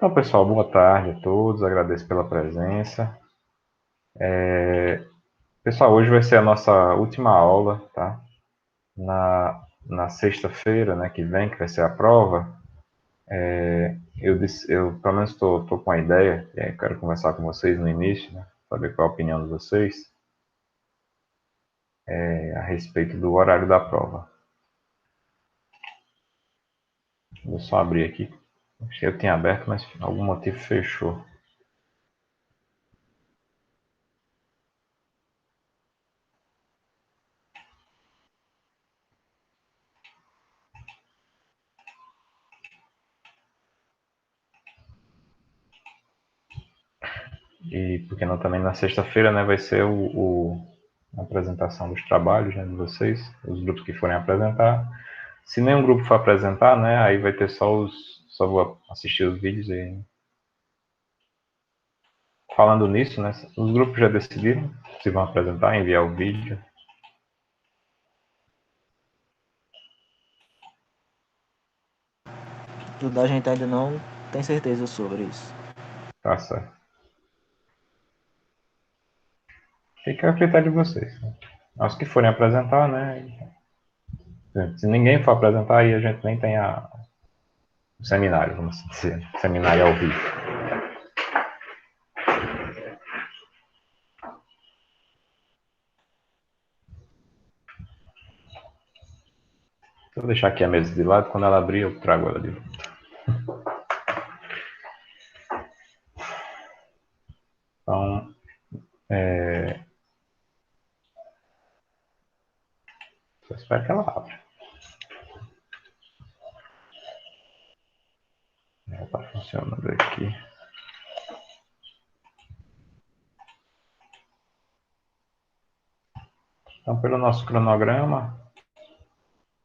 Então, pessoal, boa tarde a todos, agradeço pela presença. Pessoal, hoje vai ser a nossa última aula, tá? Na sexta-feira, né, que vem, que vai ser a prova, eu pelo menos estou com a ideia, e aí quero conversar com vocês no início, né, saber qual a opinião de vocês a respeito do horário da prova. Vou só abrir aqui. Acho que eu tinha aberto, mas por algum motivo fechou. E porque não também na sexta-feira, né, vai ser a apresentação dos trabalhos, né, de vocês, os grupos que forem apresentar. Se nenhum grupo for apresentar, né, aí vai ter só vou assistir os vídeos e falando nisso, né, os grupos já decidiram se vão apresentar, enviar o vídeo. Tudo a gente ainda não tem certeza sobre isso. Tá certo. Fica a critério de vocês. Né? Os que forem apresentar, né, se ninguém for apresentar, aí a gente nem tem o seminário, vamos assim dizer, seminário ao vivo. Vou deixar aqui a mesa de lado, quando ela abrir eu trago ela de volta. Então, só espero que ela abra. Ela está funcionando aqui. Então, pelo nosso cronograma,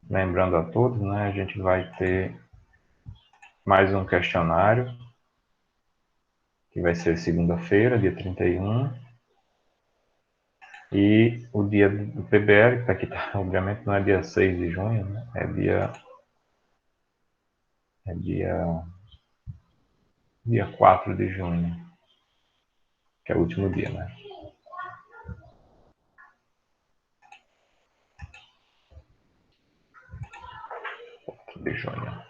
lembrando a todos, né, a gente vai ter mais um questionário, que vai ser segunda-feira, dia 31. E o dia do PBL, que tá, obviamente não é dia 6 de junho, né? É dia 4 de junho, que é o último dia, né? 4 de junho.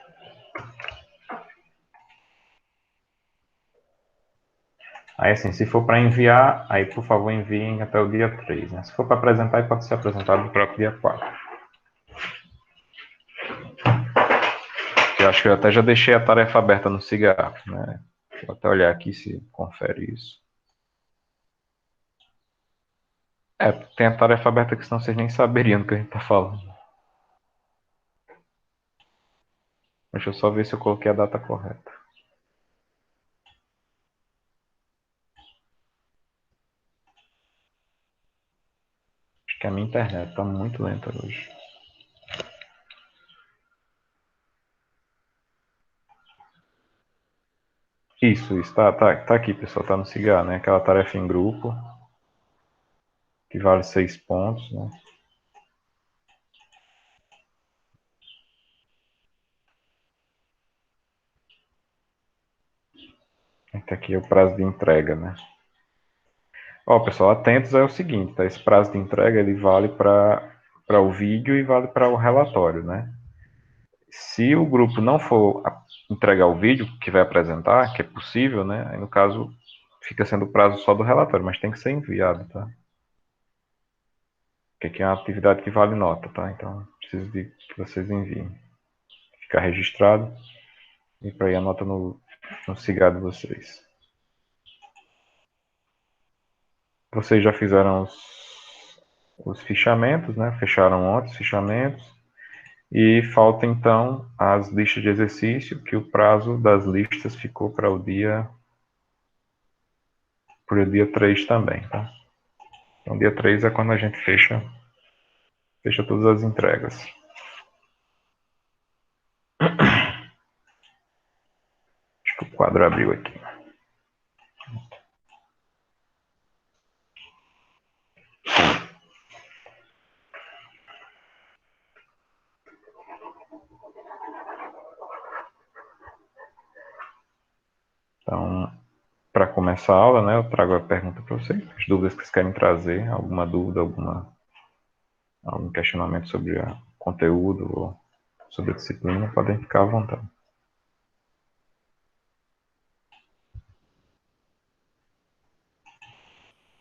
Aí, assim, se for para enviar, aí, por favor, enviem até o dia 3, né? Se for para apresentar, pode ser apresentado no próprio dia 4. Eu acho que eu até já deixei a tarefa aberta no cigarro, né? Vou até olhar aqui se confere isso. Tem a tarefa aberta que senão vocês nem saberiam do que a gente tá falando. Deixa eu só ver se eu coloquei a data correta. Acho que a minha internet tá muito lenta hoje. Isso, tá aqui, pessoal, tá no cigarro, né? Aquela tarefa em grupo, que vale 6 pontos, né? Tá aqui o prazo de entrega, né? Ó, pessoal, atentos é o seguinte, tá? Esse prazo de entrega, ele vale para o vídeo e vale para o relatório, né? Se o grupo não for entregar o vídeo que vai apresentar, que é possível, né? Aí, no caso, fica sendo o prazo só do relatório, mas tem que ser enviado, tá? Porque aqui é uma atividade que vale nota, tá? Então, preciso de que vocês enviem. Ficar registrado e para ir a nota no cigarro de vocês. Vocês já fizeram os fichamentos, né? Fecharam ontem os fichamentos. E falta então as listas de exercício, que o prazo das listas ficou para o dia 3 também, tá? Então, dia 3 é quando a gente fecha todas as entregas. Acho que o quadro abriu aqui. Então, para começar a aula, né, eu trago a pergunta para vocês, as dúvidas que vocês querem trazer, alguma dúvida, algum questionamento sobre o conteúdo ou sobre a disciplina, podem ficar à vontade.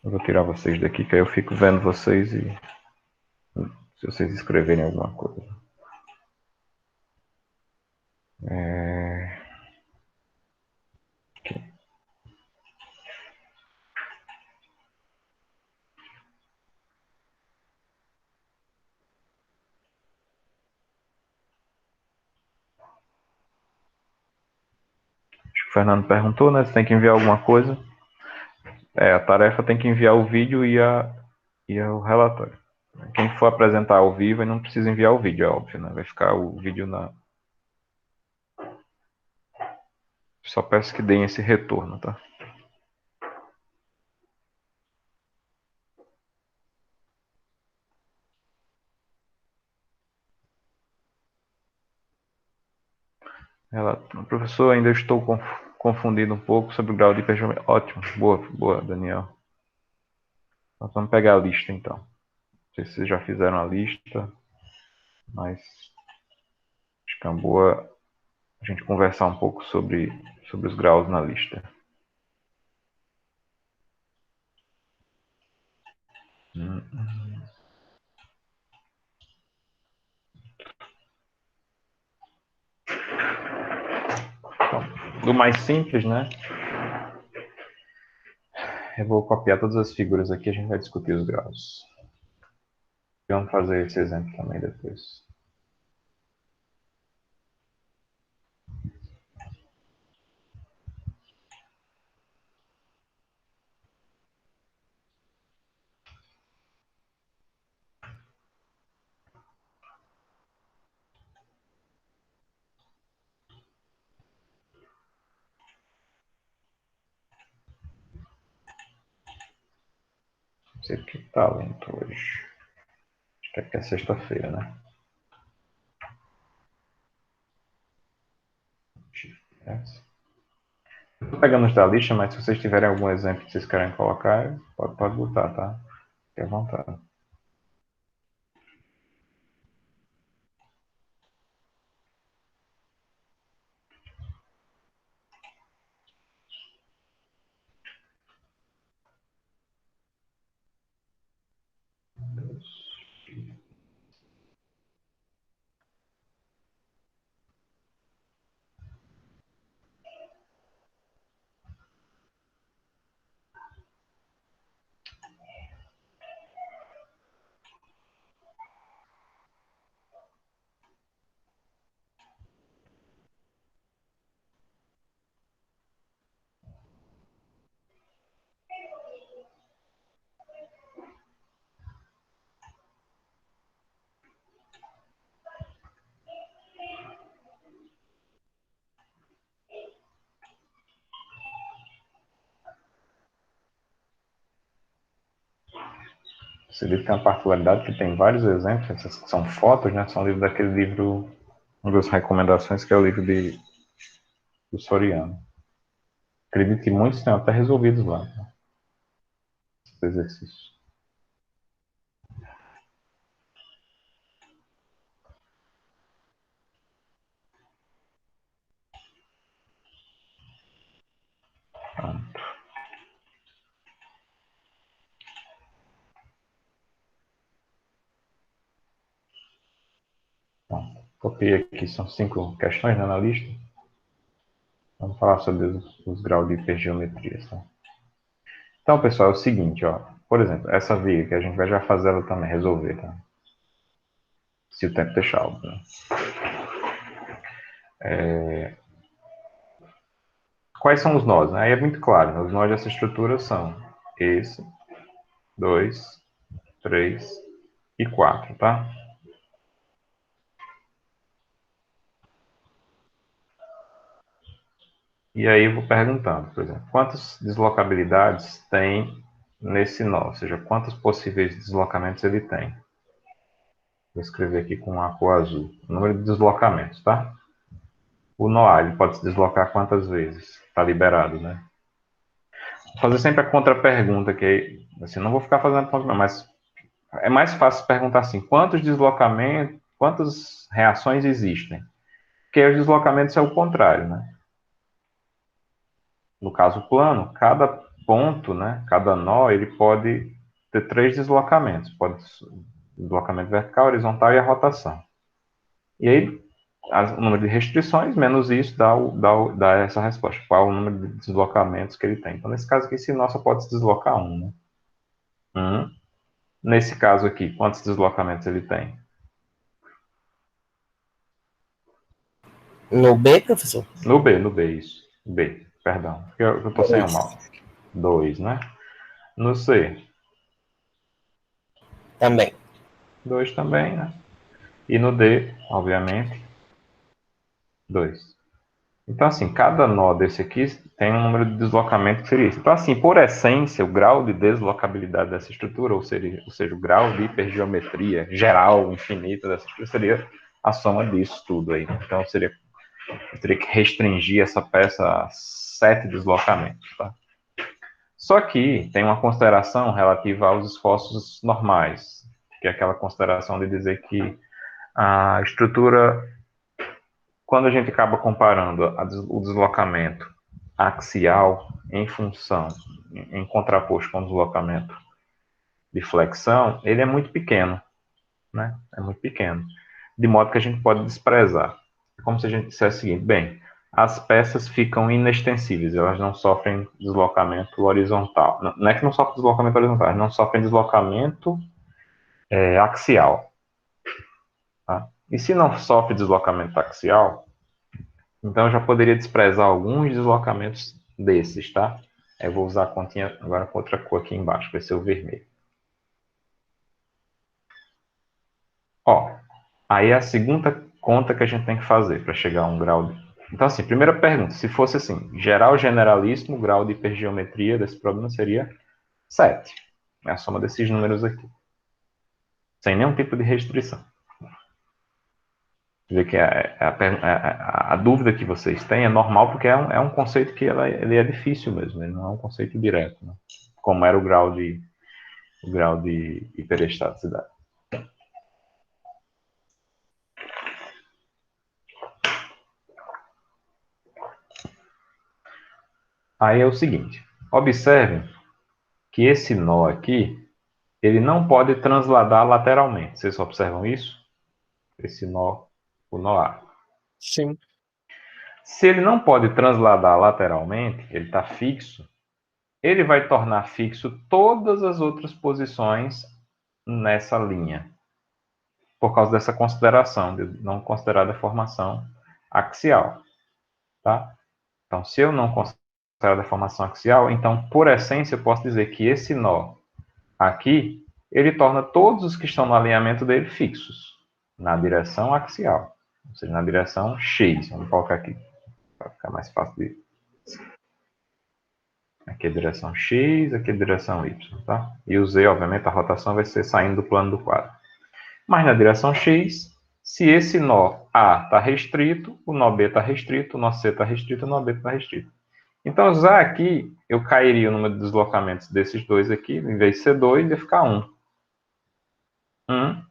Eu vou tirar vocês daqui, que aí eu fico vendo vocês e se vocês escreverem alguma coisa. Aqui. Acho que o Fernando perguntou, né? Se tem que enviar alguma coisa. A tarefa tem que enviar o vídeo e o relatório. Quem for apresentar ao vivo, não precisa enviar o vídeo, é óbvio, né? Vai ficar o vídeo na. Só peço que deem esse retorno, tá? Professor, ainda estou confundindo um pouco sobre o grau de hipergeometria. Ótimo, boa, Daniel. Nós vamos pegar a lista, então. Não sei se vocês já fizeram a lista, mas acho que é uma boa a gente conversar um pouco sobre os graus na lista. Então, do mais simples, né? Eu vou copiar todas as figuras aqui e a gente vai discutir os graus. Vamos fazer esse exemplo também depois. Não sei porque tá lento hoje. Acho que é porque é sexta-feira, né? Estou pegando os da lista, mas se vocês tiverem algum exemplo que vocês querem colocar, pode botar, tá? Fique à vontade. Esse livro tem uma particularidade que tem vários exemplos, essas são fotos, né? São livros daquele livro, uma das recomendações, que é o livro do Soriano. Acredito que muitos tenham até resolvidos lá, né? Esse exercício. Pronto. Bom, copiei aqui, são 5 questões, né, na lista. Vamos falar sobre os graus de hipergeometria. Tá? Então, pessoal, é o seguinte, ó. Por exemplo, essa viga que a gente vai já fazer ela também, resolver, tá? Se o tempo deixar, óbvio, né? Quais são os nós? Aí é muito claro, né? Os nós dessa estrutura são esse, 2, 3 e 4, tá? E aí eu vou perguntando, por exemplo, quantas deslocabilidades tem nesse nó? Ou seja, quantos possíveis deslocamentos ele tem? Vou escrever aqui com a cor azul. O número de deslocamentos, tá? O nó A, ele pode se deslocar quantas vezes? Está liberado, né? Vou fazer sempre a contra-pergunta, que assim, não vou ficar fazendo contra, mas é mais fácil perguntar assim, quantos deslocamentos, quantas reações existem? Porque os deslocamentos é o contrário, né? No caso plano, cada ponto, né, cada nó, ele pode ter 3 deslocamentos. Pode deslocamento vertical, horizontal e a rotação. E aí, o número de restrições menos isso dá essa resposta. Qual o número de deslocamentos que ele tem. Então, nesse caso aqui, esse nó só pode se deslocar um, né? Nesse caso aqui, quantos deslocamentos ele tem? No B, professor? No B, isso. B, perdão. Porque eu tô sem o mouse. 2, né? No C, Também. 2 também, né? E no D, obviamente, 2. Então, assim, cada nó desse aqui tem um número de deslocamento que seria isso. Então, assim, por essência, o grau de deslocabilidade dessa estrutura, ou seja, o grau de hipergeometria geral, infinita dessa estrutura, seria a soma disso tudo aí. Então, eu teria que restringir essa peça a 7 deslocamentos, tá? Só que tem uma consideração relativa aos esforços normais, que é aquela consideração de dizer que a estrutura, quando a gente acaba comparando o deslocamento axial em função, em contraposto com o deslocamento de flexão, ele é muito pequeno, né? É muito pequeno, de modo que a gente pode desprezar. É como se a gente dissesse o seguinte, bem, as peças ficam inextensíveis, elas não sofrem deslocamento horizontal. Não é que não sofrem deslocamento horizontal, elas não sofrem deslocamento axial. Tá? E se não sofre deslocamento axial, então eu já poderia desprezar alguns deslocamentos desses, tá? Eu vou usar a continha agora com outra cor aqui embaixo, vai ser o vermelho. Ó, aí é a segunda conta que a gente tem que fazer para chegar a um grau de... Então, assim, primeira pergunta, se fosse assim, geral generalíssimo, o grau de hipergeometria desse problema seria 7. É a soma desses números aqui. Sem nenhum tipo de restrição. Quer dizer que a dúvida que vocês têm é normal, porque é um conceito que ele é difícil mesmo, ele não é um conceito direto, né? Como era o grau de hiperestaticidade. Aí é o seguinte, observem que esse nó aqui, ele não pode transladar lateralmente. Vocês observam isso? Esse nó, o nó A. Sim. Se ele não pode transladar lateralmente, ele está fixo, ele vai tornar fixo todas as outras posições nessa linha, por causa dessa consideração, de não considerar a deformação axial. Tá? Então, se eu não considerar a deformação axial, então, por essência, eu posso dizer que esse nó aqui, ele torna todos os que estão no alinhamento dele fixos, na direção axial, ou seja, na direção X. Vamos colocar aqui, para ficar mais fácil de... Aqui é a direção X, aqui é a direção Y, tá? E o Z, obviamente, a rotação vai ser saindo do plano do quadro. Mas na direção X, se esse nó A está restrito, o nó B está restrito, o nó C está restrito, o nó D está restrito. Então, já aqui, eu cairia o número de deslocamentos desses dois aqui, em vez de ser 2, ia ficar 1. 1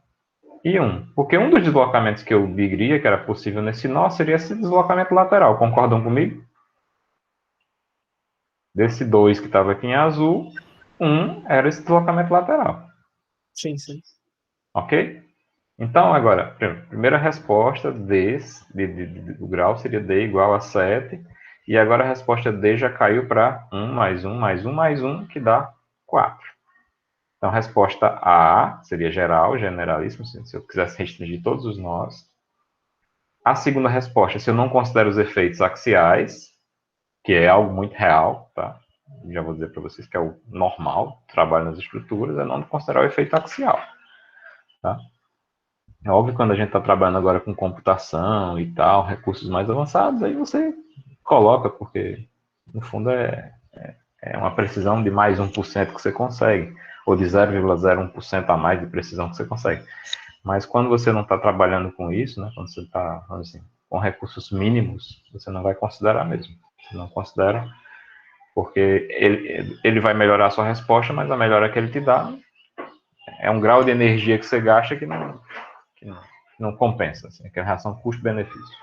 e 1. Porque um dos deslocamentos que eu diria que era possível nesse nó seria esse deslocamento lateral. Concordam comigo? Desse 2 que estava aqui em azul, 1 era esse deslocamento lateral. Sim, sim. Ok? Então, agora, primeira resposta do grau seria D igual a 7. E agora a resposta D já caiu para 1 mais 1 mais 1 mais 1, que dá 4. Então, a resposta A seria geral, generalíssimo, se eu quisesse restringir todos os nós. A segunda resposta, se eu não considero os efeitos axiais, que é algo muito real, tá? Já vou dizer para vocês que é o normal, trabalho nas estruturas, é não considerar o efeito axial, tá? É óbvio que quando a gente está trabalhando agora com computação e tal, recursos mais avançados, aí você coloca, porque no fundo é uma precisão de mais 1% que você consegue, ou de 0,01% a mais de precisão que você consegue. Mas quando você não está trabalhando com isso, né, quando você está, assim, com recursos mínimos, você não vai considerar mesmo. Você não considera, porque ele vai melhorar a sua resposta, mas a melhora que ele te dá é um grau de energia que você gasta que não compensa, assim, que é a relação custo-benefício.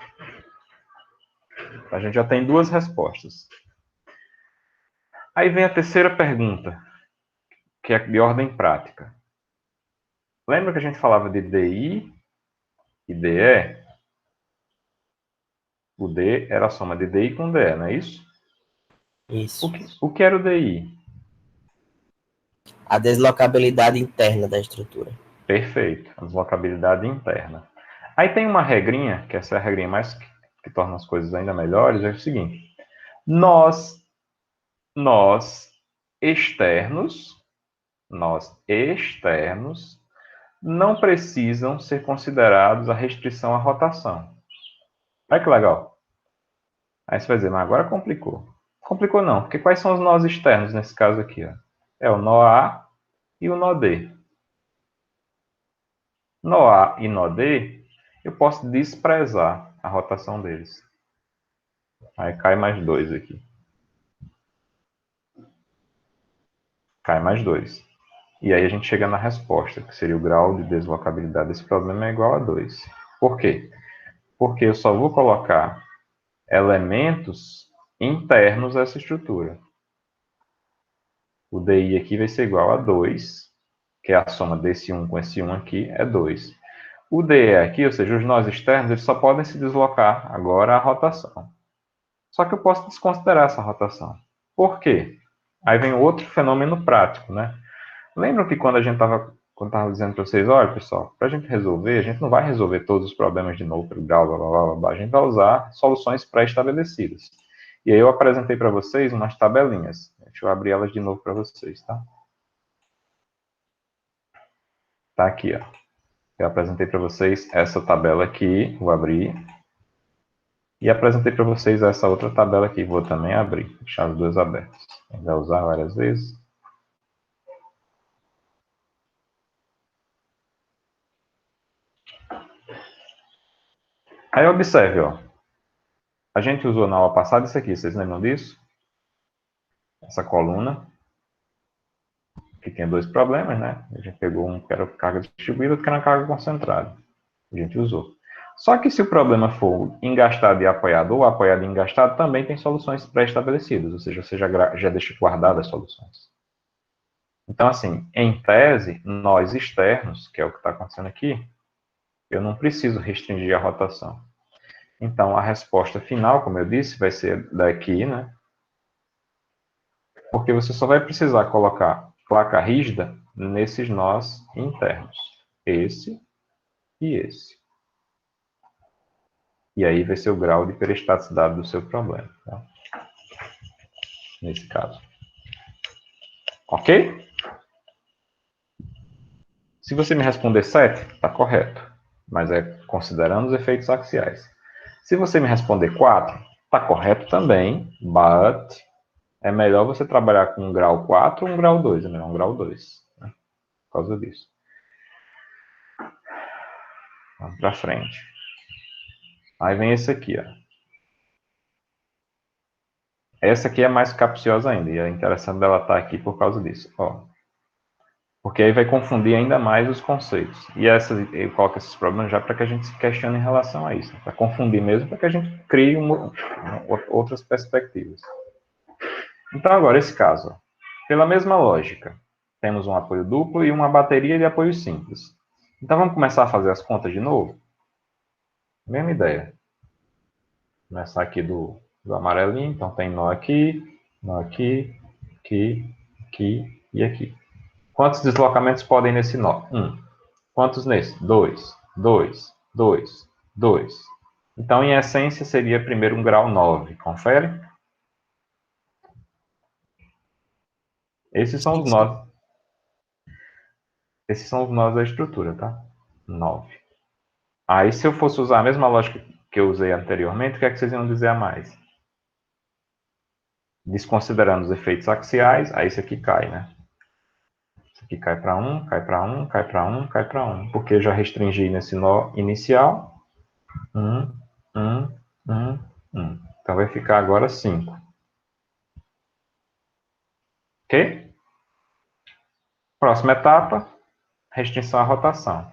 A gente já tem duas respostas. Aí vem a terceira pergunta, que é de ordem prática. Lembra que a gente falava de DI e DE? O D era a soma de DI com DE, não é isso? Isso. O que era o DI? A deslocabilidade interna da estrutura. Perfeito, a deslocabilidade interna. Aí tem uma regrinha, que essa é a regrinha mais que torna as coisas ainda melhores, é o seguinte. Nós externos, não precisam ser considerados a restrição à rotação. Olha que legal. Aí você vai dizer, mas agora complicou. Complicou não, porque quais são os nós externos nesse caso aqui? Ó? É o nó A e o nó D. Nó A e nó D, eu posso desprezar a rotação deles. Aí cai mais 2 aqui. Cai mais 2. E aí a gente chega na resposta, que seria o grau de deslocabilidade desse problema é igual a 2. Por quê? Porque eu só vou colocar elementos internos a essa estrutura. O DI aqui vai ser igual a 2, que é a soma desse 1 com esse 1 aqui, é 2. O DE aqui, ou seja, os nós externos, eles só podem se deslocar agora a rotação. Só que eu posso desconsiderar essa rotação. Por quê? Aí vem outro fenômeno prático, né? Lembram que quando a gente estava dizendo para vocês, olha, pessoal, para a gente resolver, a gente não vai resolver todos os problemas de novo pelo grau, blá, blá, blá, blá, a gente vai usar soluções pré-estabelecidas. E aí eu apresentei para vocês umas tabelinhas. Deixa eu abrir elas de novo para vocês, tá? Tá aqui, ó. Eu apresentei para vocês essa tabela aqui, vou abrir. E apresentei para vocês essa outra tabela aqui, vou também abrir, deixar as duas abertas. A gente vai usar várias vezes. Aí observe, ó. A gente usou na aula passada isso aqui, vocês lembram disso? Essa coluna, que tinha dois problemas, né? A gente pegou um que era carga distribuída, outro que era carga concentrada. A gente usou. Só que se o problema for engastado e apoiado, ou apoiado e engastado, também tem soluções pré-estabelecidas, ou seja, você já deixa guardadas as soluções. Então, assim, em tese, nós externos, que é o que está acontecendo aqui, eu não preciso restringir a rotação. Então, a resposta final, como eu disse, vai ser daqui, né? Porque você só vai precisar colocar placa rígida nesses nós internos. Esse e esse. E aí vai ser o grau de peristaticidade do seu problema. Tá? Nesse caso. Ok? Se você me responder 7, está correto. Mas é considerando os efeitos axiais. Se você me responder 4, está correto também, but é melhor você trabalhar com um grau 4 ou um grau 2. É melhor um grau 2. Né? Por causa disso. Vamos para frente. Aí vem esse aqui, ó. Essa aqui é mais capciosa ainda, e é interessante dela estar aqui por causa disso. Ó. Porque aí vai confundir ainda mais os conceitos. E eu coloco esses problemas já para que a gente se questione em relação a isso. Para confundir mesmo, para que a gente crie outras perspectivas. Então, agora, esse caso. Ó. Pela mesma lógica, temos um apoio duplo e uma bateria de apoio simples. Então, vamos começar a fazer as contas de novo? Mesma ideia. Começar aqui do amarelinho. Então, tem nó aqui, aqui e aqui. Quantos deslocamentos podem nesse nó? 1. Quantos nesse? 2, 2, 2, 2. Então, em essência, seria primeiro um grau 9. Confere? Esses são os nós. Esses são os nós da estrutura, tá? 9. Aí, se eu fosse usar a mesma lógica que eu usei anteriormente, o que é que vocês iam dizer a mais? Desconsiderando os efeitos axiais, aí isso aqui cai, né? Isso aqui cai para 1, cai para 1, cai para 1, cai para 1. Porque eu já restringi nesse nó inicial. 1, 1, 1, 1. Então vai ficar agora 5. Ok? Próxima etapa, restrição à rotação.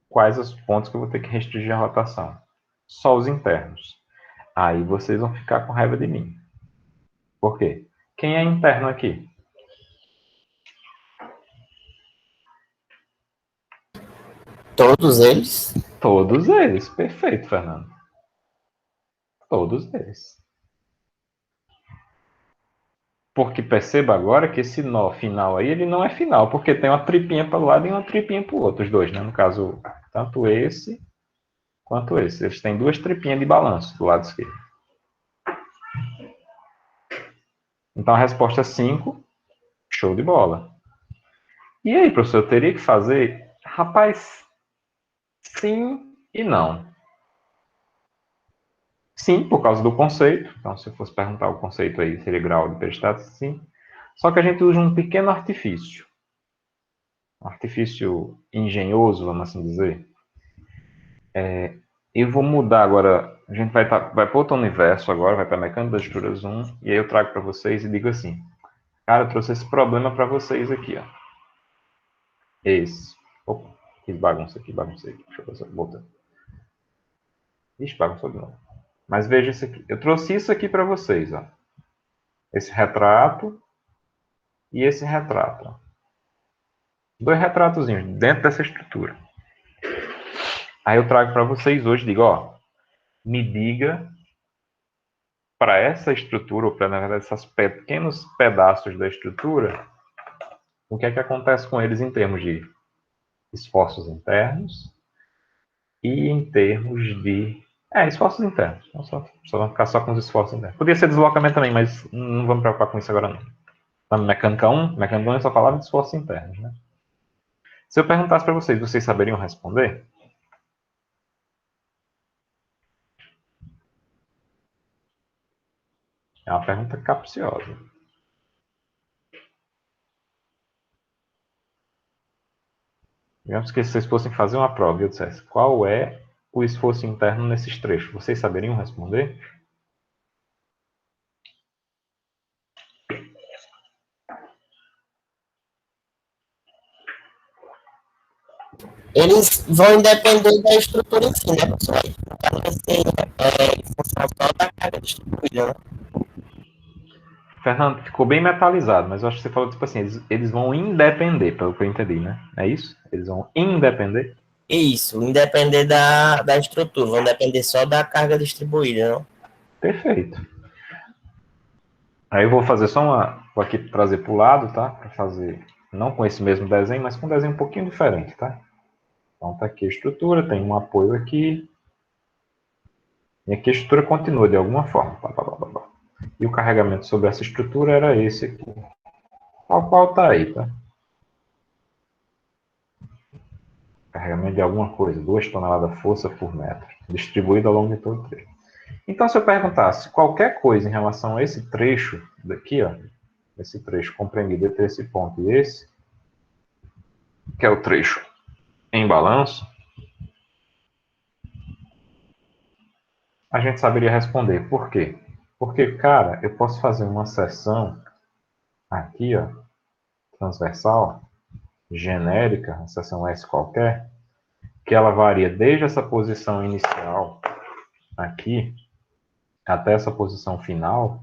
Quais os pontos que eu vou ter que restringir a rotação? Só os internos. Aí vocês vão ficar com raiva de mim. Por quê? Quem é interno aqui? Todos eles? Todos eles. Perfeito, Fernando. Todos eles. Porque perceba agora que esse nó final aí, ele não é final, porque tem uma tripinha para o lado e uma tripinha para o outro, os dois, né? No caso, tanto esse quanto esse. Eles têm duas tripinhas de balanço do lado esquerdo. Então a resposta é 5, show de bola. E aí, professor, eu teria que fazer? Rapaz, sim e não. Sim, por causa do conceito. Então, se eu fosse perguntar o conceito aí, seria grau de peristalse, sim. Só que a gente usa um pequeno artifício. Um artifício engenhoso, vamos assim dizer. Eu vou mudar agora. A gente vai para outro universo agora, vai para Mecânica das Estruturas 1, e aí eu trago para vocês e digo assim: cara, eu trouxe esse problema para vocês aqui, ó. Esse. Opa, fiz bagunça aqui, baguncei aqui. Deixa eu ver se eu botar. Ixi, bagunçou de novo. Mas veja isso aqui. Eu trouxe isso aqui para vocês, ó. Esse retrato e esse retrato. Ó. Dois retratozinhos dentro dessa estrutura. Aí eu trago para vocês hoje, digo, ó, me diga para essa estrutura, ou para, na verdade, esses pequenos pedaços da estrutura, o que é que acontece com eles em termos de esforços internos e em termos de... esforços internos. Só vamos ficar só com os esforços internos. Podia ser deslocamento também, mas não vamos preocupar com isso agora não. Na mecânica 1 eu só falava de esforços internos, né? Se eu perguntasse para vocês, vocês saberiam responder? É uma pergunta capciosa. Digamos que vocês fossem fazer uma prova e eu dissesse qual é o esforço interno nesses trechos. Vocês saberiam responder? Eles vão depender da estrutura em si, né, pessoal? Então vai ser em função só da carga distribuída, né? Fernando, ficou bem metalizado, mas eu acho que você falou tipo assim, eles vão independer, pelo que eu entendi, né? É isso? Eles vão independer? Isso, independer da estrutura, vão depender só da carga distribuída, não? Perfeito. Aí eu vou fazer só uma. Vou aqui trazer para o lado, tá? Para fazer, não com esse mesmo desenho, mas com um desenho um pouquinho diferente, tá? Então tá aqui a estrutura, tem um apoio aqui. E aqui a estrutura continua de alguma forma. E o carregamento sobre essa estrutura era esse aqui. Tal qual está aí, tá? Carregamento de alguma coisa, 2 toneladas de força por metro, distribuído ao longo de todo o trecho. Então, se eu perguntasse qualquer coisa em relação a esse trecho daqui, ó, esse trecho compreendido entre esse ponto e esse, que é o trecho em balanço, a gente saberia responder. Por quê? Porque, cara, eu posso fazer uma seção aqui, ó, transversal, genérica, uma seção S qualquer, que ela varia desde essa posição inicial aqui até essa posição final,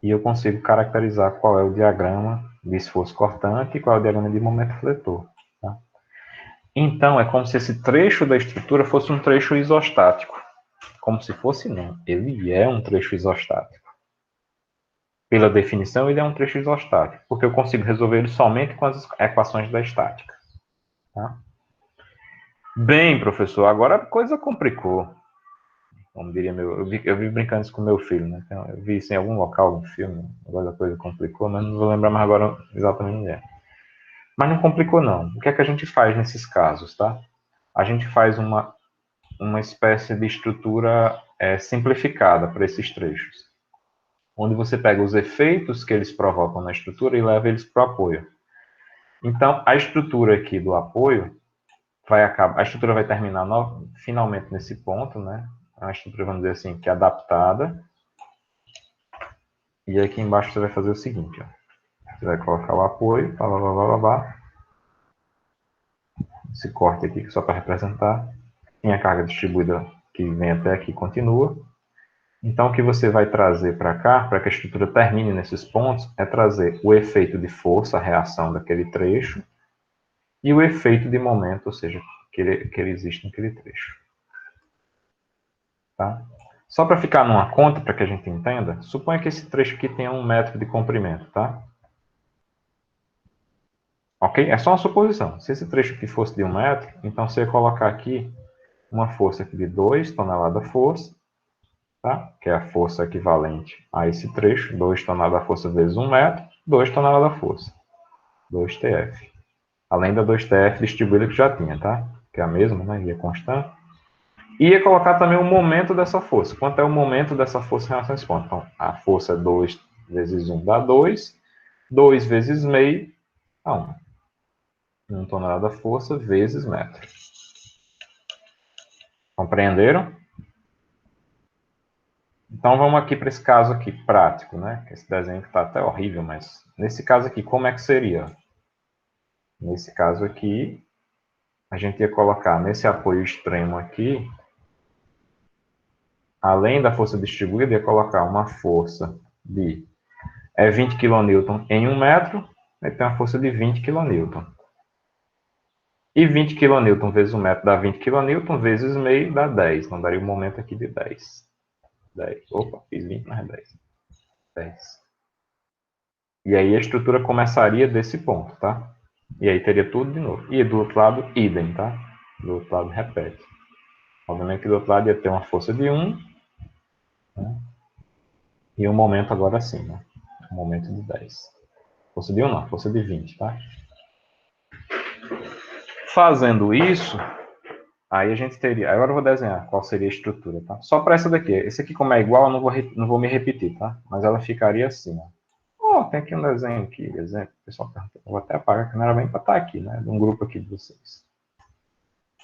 e eu consigo caracterizar qual é o diagrama de esforço cortante e qual é o diagrama de momento fletor. Tá? Então, é como se esse trecho da estrutura fosse um trecho isostático. Como se fosse, não. Ele é um trecho isostático. Pela definição, ele é um trecho isostático, porque eu consigo resolver ele somente com as equações da estática. Tá? Bem, professor, agora a coisa complicou. Como diria eu vi brincando isso com meu filho, né? Então, eu vi isso em algum local, um filme, agora a coisa complicou, mas não vou lembrar mais agora exatamente onde é. Mas não complicou, não. O que é que a gente faz nesses casos, tá? A gente faz uma espécie de estrutura simplificada para esses trechos, onde você pega os efeitos que eles provocam na estrutura e leva eles para o apoio. Então, a estrutura aqui do apoio, vai acabar, a estrutura vai terminar finalmente nesse ponto, né? É uma estrutura, vamos dizer assim, que é adaptada. E aqui embaixo você vai fazer o seguinte, ó. Você vai colocar o apoio, blá, blá, blá, blá, blá. Esse corte aqui só para representar. Minha carga distribuída que vem até aqui continua. Então, o que você vai trazer para cá, para que a estrutura termine nesses pontos, é trazer o efeito de força, a reação daquele trecho, e o efeito de momento, ou seja, que ele existe naquele trecho. Tá? Só para ficar numa conta, para que a gente entenda, suponha que esse trecho aqui tenha 1 metro de comprimento, tá? Ok? É só uma suposição. Se esse trecho aqui fosse de 1 metro, então você ia colocar aqui uma força aqui de 2 toneladas força, tá? Que é a força equivalente a esse trecho, 2 toneladas força vezes 1 metro, 2 toneladas força, 2TF. Além da 2TF distribuída que já tinha, tá? Que é a mesma, né? Ia constante. E ia colocar também o momento dessa força. Quanto é o momento dessa força em relação a esse ponto? Então, a força 2 vezes 1 dá 2. 2 vezes meio dá 1. 1 tonelada força vezes metro. Compreenderam? Então vamos aqui para esse caso aqui prático, né? Esse desenho que está até horrível, mas nesse caso aqui, como é que seria? Nesse caso aqui, a gente ia colocar nesse apoio extremo aqui, além da força distribuída, ia colocar uma força de 20 kN em 1 metro, aí tem uma força de 20 kN. E 20 kN vezes 1 metro dá 20 kN, vezes meio dá 10. Então daria um momento aqui de 10. 10. Opa, fiz 20 mais 10. 10. E aí a estrutura começaria desse ponto, tá? E aí teria tudo de novo. E do outro lado, idem, tá? Do outro lado, repete. Obviamente que do outro lado ia ter uma força de 1. Né? E um momento agora sim, né? Um momento de 10. Força de 1 não, força de 20, tá? Fazendo isso, aí a gente teria... Agora eu vou desenhar qual seria a estrutura, tá? Só para essa daqui. Esse aqui, como é igual, eu não vou me repetir, tá? Mas ela ficaria assim, ó. Oh, tem aqui um desenho aqui, exemplo. O pessoal pergunta. Eu vou até apagar, que não era bem para estar aqui, né? De um grupo aqui de vocês.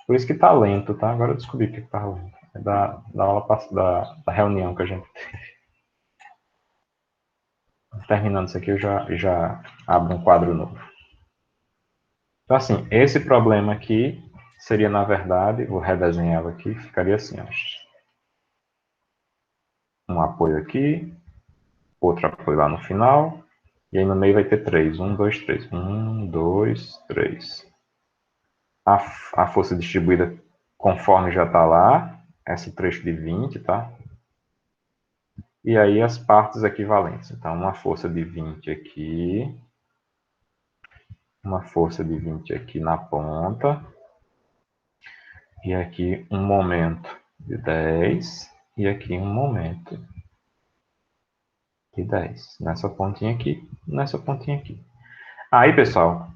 Por isso que tá lento, tá? Agora eu descobri que tá lento. É da aula da reunião que a gente teve. Terminando isso aqui, eu já abro um quadro novo. Então, assim, esse problema aqui seria, na verdade, vou redesenhá-lo aqui, ficaria assim, ó. Um apoio aqui, outro apoio lá no final, e aí no meio vai ter 3. 1, 2, 3. 1, 2, 3. A força distribuída conforme já está lá, esse trecho de 20, tá? E aí as partes equivalentes. Então, uma força de 20 aqui, uma força de 20 aqui na ponta, e aqui um momento de 10, e aqui um momento de 10. Nessa pontinha aqui, nessa pontinha aqui. Aí, pessoal,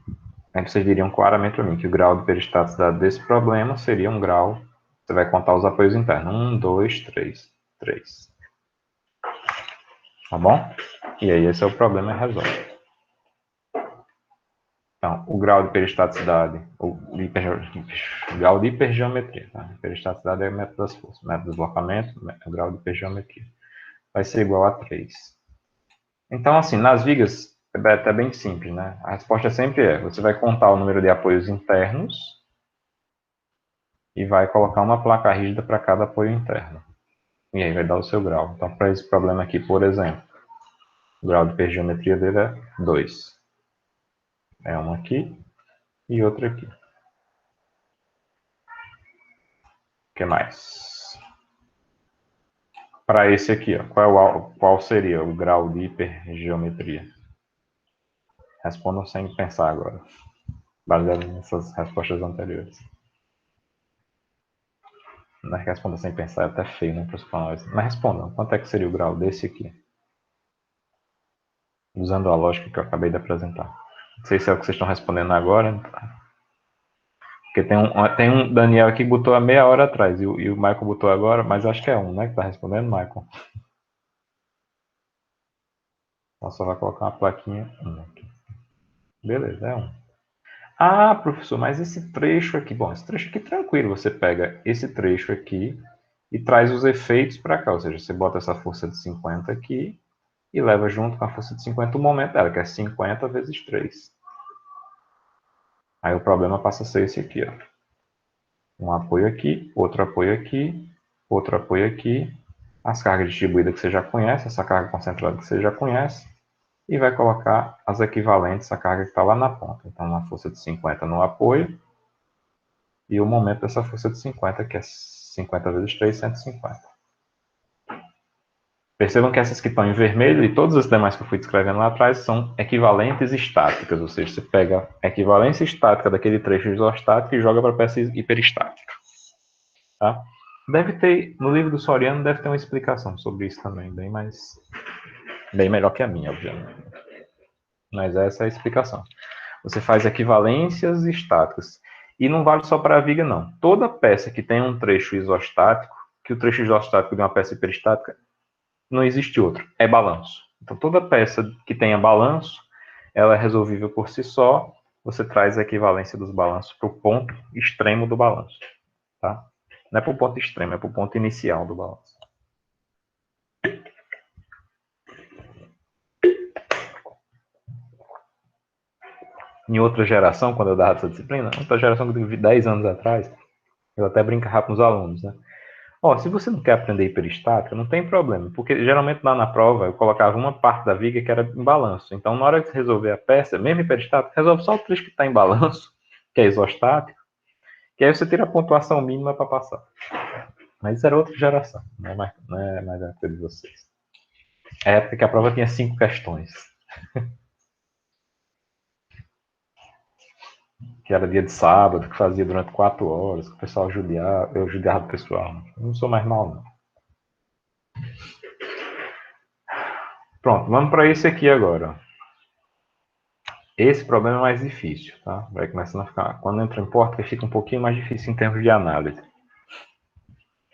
aí vocês diriam claramente para mim que o grau de peristaticidade desse problema seria um grau, você vai contar os apoios internos. 1, 2, 3, 3. Tá bom? E aí esse é o problema e resolve. Então, o grau de peristaticidade, o grau de hipergeometria, tá? Peristaticidade é o método das forças, o método do deslocamento, o grau de hipergeometria. Vai ser igual a 3. Então, assim, nas vigas é bem simples, né? A resposta sempre você vai contar o número de apoios internos e vai colocar uma placa rígida para cada apoio interno. E aí vai dar o seu grau. Então, para esse problema aqui, por exemplo, o grau de hipergeometria dele é 2. É um aqui e outro aqui. O que mais? Para esse aqui, ó, qual seria o grau de hipergeometria? Respondam sem pensar agora, baseado nessas respostas anteriores. Não é que respondam sem pensar, é até feio, né, para os nós. Mas respondam, quanto é que seria o grau desse aqui? Usando a lógica que eu acabei de apresentar. Não sei se é o que vocês estão respondendo agora. Porque tem um Daniel aqui que botou há meia hora atrás, e o Michael botou agora, mas acho que é um, né, que está respondendo, Michael. Então só vai colocar uma plaquinha 1 aqui. Beleza, é 1. Ah, professor, mas esse trecho aqui, bom, esse trecho aqui tranquilo, você pega esse trecho aqui e traz os efeitos para cá, ou seja, você bota essa força de 50 aqui e leva junto com a força de 50 o momento dela, que é 50 vezes 3. Aí o problema passa a ser esse aqui, ó. Um apoio aqui, outro apoio aqui, outro apoio aqui, as cargas distribuídas que você já conhece, essa carga concentrada que você já conhece, e vai colocar as equivalentes à carga que está lá na ponta. Então, uma força de 50 no apoio, e o momento dessa força de 50, que é 50 vezes 3, 150. Percebam que essas que estão em vermelho e todas as demais que eu fui descrevendo lá atrás são equivalentes estáticas, ou seja, você pega a equivalência estática daquele trecho isostático e joga para a peça hiperestática. Tá? Deve ter, no livro do Soriano, deve ter uma explicação sobre isso também, bem melhor que a minha, obviamente. Mas essa é a explicação. Você faz equivalências estáticas. E não vale só para a viga, não. Toda peça que tem um trecho isostático, que o trecho isostático de uma peça hiperestática, não existe outro. É balanço. Então, toda peça que tenha balanço, ela é resolvível por si só. Você traz a equivalência dos balanços para o ponto extremo do balanço. Tá? Não é para o ponto extremo, é para o ponto inicial do balanço. Em outra geração, quando eu dava essa disciplina, outra geração que eu tive 10 anos atrás, eu até brincava com os alunos, né? Ó, se você não quer aprender hiperestática, não tem problema, porque geralmente lá na prova eu colocava uma parte da viga que era em balanço. Então, na hora de resolver a peça, mesmo hiperestática, resolve só o trecho que está em balanço, que é isostático, que aí você tira a pontuação mínima para passar. Mas isso era outra geração, não é mais a época de vocês. É a época que a prova tinha 5 questões. Que era dia de sábado, que fazia durante 4 horas, que o pessoal judiava, eu judiava o pessoal. Eu não sou mais mal, não. Pronto, vamos para esse aqui agora. Esse problema é mais difícil, tá? Vai começando a ficar... Quando entra em pórtica, fica um pouquinho mais difícil em termos de análise.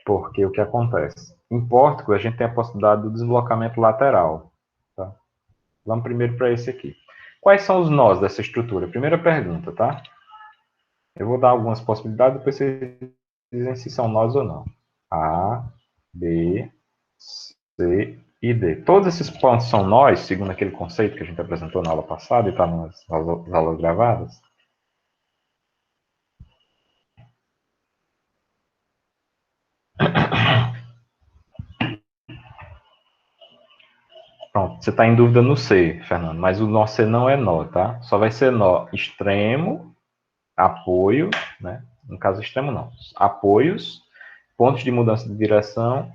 Porque o que acontece? Em pórtico, a gente tem a possibilidade do deslocamento lateral. Tá? Vamos primeiro para esse aqui. Quais são os nós dessa estrutura? Primeira pergunta, tá? Eu vou dar algumas possibilidades, depois vocês dizem se são nós ou não. A, B, C e D. Todos esses pontos são nós, segundo aquele conceito que a gente apresentou na aula passada e está nas aulas gravadas. Pronto, você está em dúvida no C, Fernando, mas o nó C não é nó, tá? Só vai ser nó extremo, apoio, né? No caso extremo não. Apoios, pontos de mudança de direção.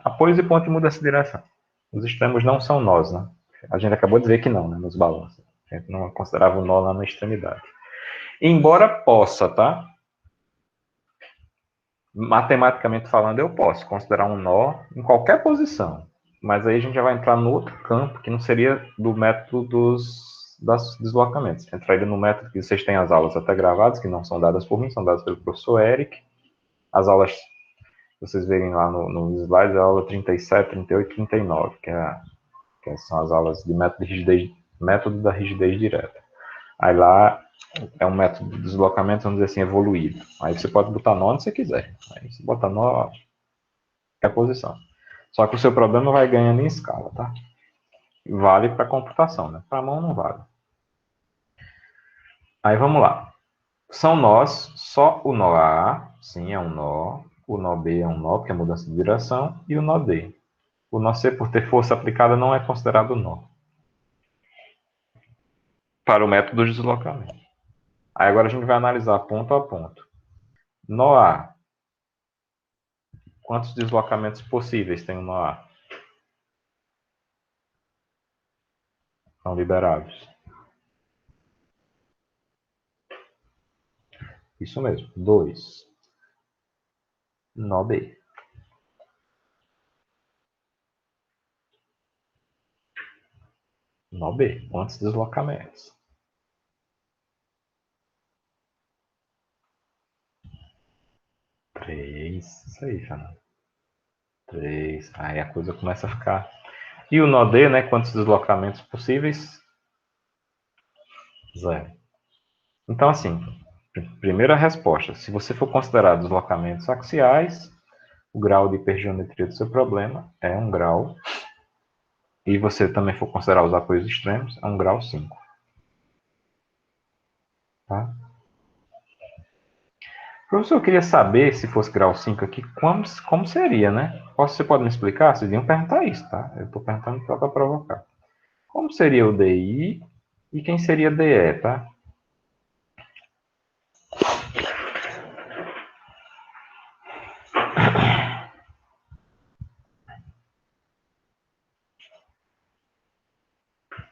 Apoios e pontos de mudança de direção. Os extremos não são nós, né? A gente acabou de ver que não, né? Nos balanços. A gente não considerava o nó lá na extremidade. Embora possa, tá? Matematicamente falando, eu posso considerar um nó em qualquer posição. Mas aí a gente já vai entrar no outro campo, que não seria do método dos deslocamentos. Entraria no método que vocês têm as aulas até gravadas, que não são dadas por mim, são dadas pelo professor Eric. As aulas, vocês verem lá no slide, a aula 37, 38 e 39, que são as aulas de método da rigidez direta. Aí lá é um método de deslocamento, vamos dizer assim, evoluído. Aí você pode botar nó onde você quiser. Aí você bota nó é a posição. Só que o seu problema vai ganhando em escala, tá? Vale para computação, né? Para mão não vale. Aí vamos lá. São nós, só o nó A, sim, é um nó. O nó B é um nó, porque é mudança de direção. E o nó D. O nó C, por ter força aplicada, não é considerado nó. Para o método de deslocamento. Aí agora a gente vai analisar ponto a ponto. Nó A. Quantos deslocamentos possíveis tem o nó A? São liberáveis. Isso mesmo, 2. Nó B. Nó B, quantos deslocamentos? 3. Isso aí, Fernando. 3. Aí a coisa começa a ficar. E o nó D, né? Quantos deslocamentos possíveis? 0. Então, assim, primeira resposta, se você for considerar deslocamentos axiais, o grau de hipergeometria do seu problema é 1 grau, e você também for considerar os apoios extremos, é 1 grau 5. Tá? Professor, eu queria saber, se fosse grau 5 aqui, como seria, né? Você pode me explicar? Vocês iam perguntar isso, tá? Eu estou perguntando só para provocar. Como seria o DI e quem seria DE, tá?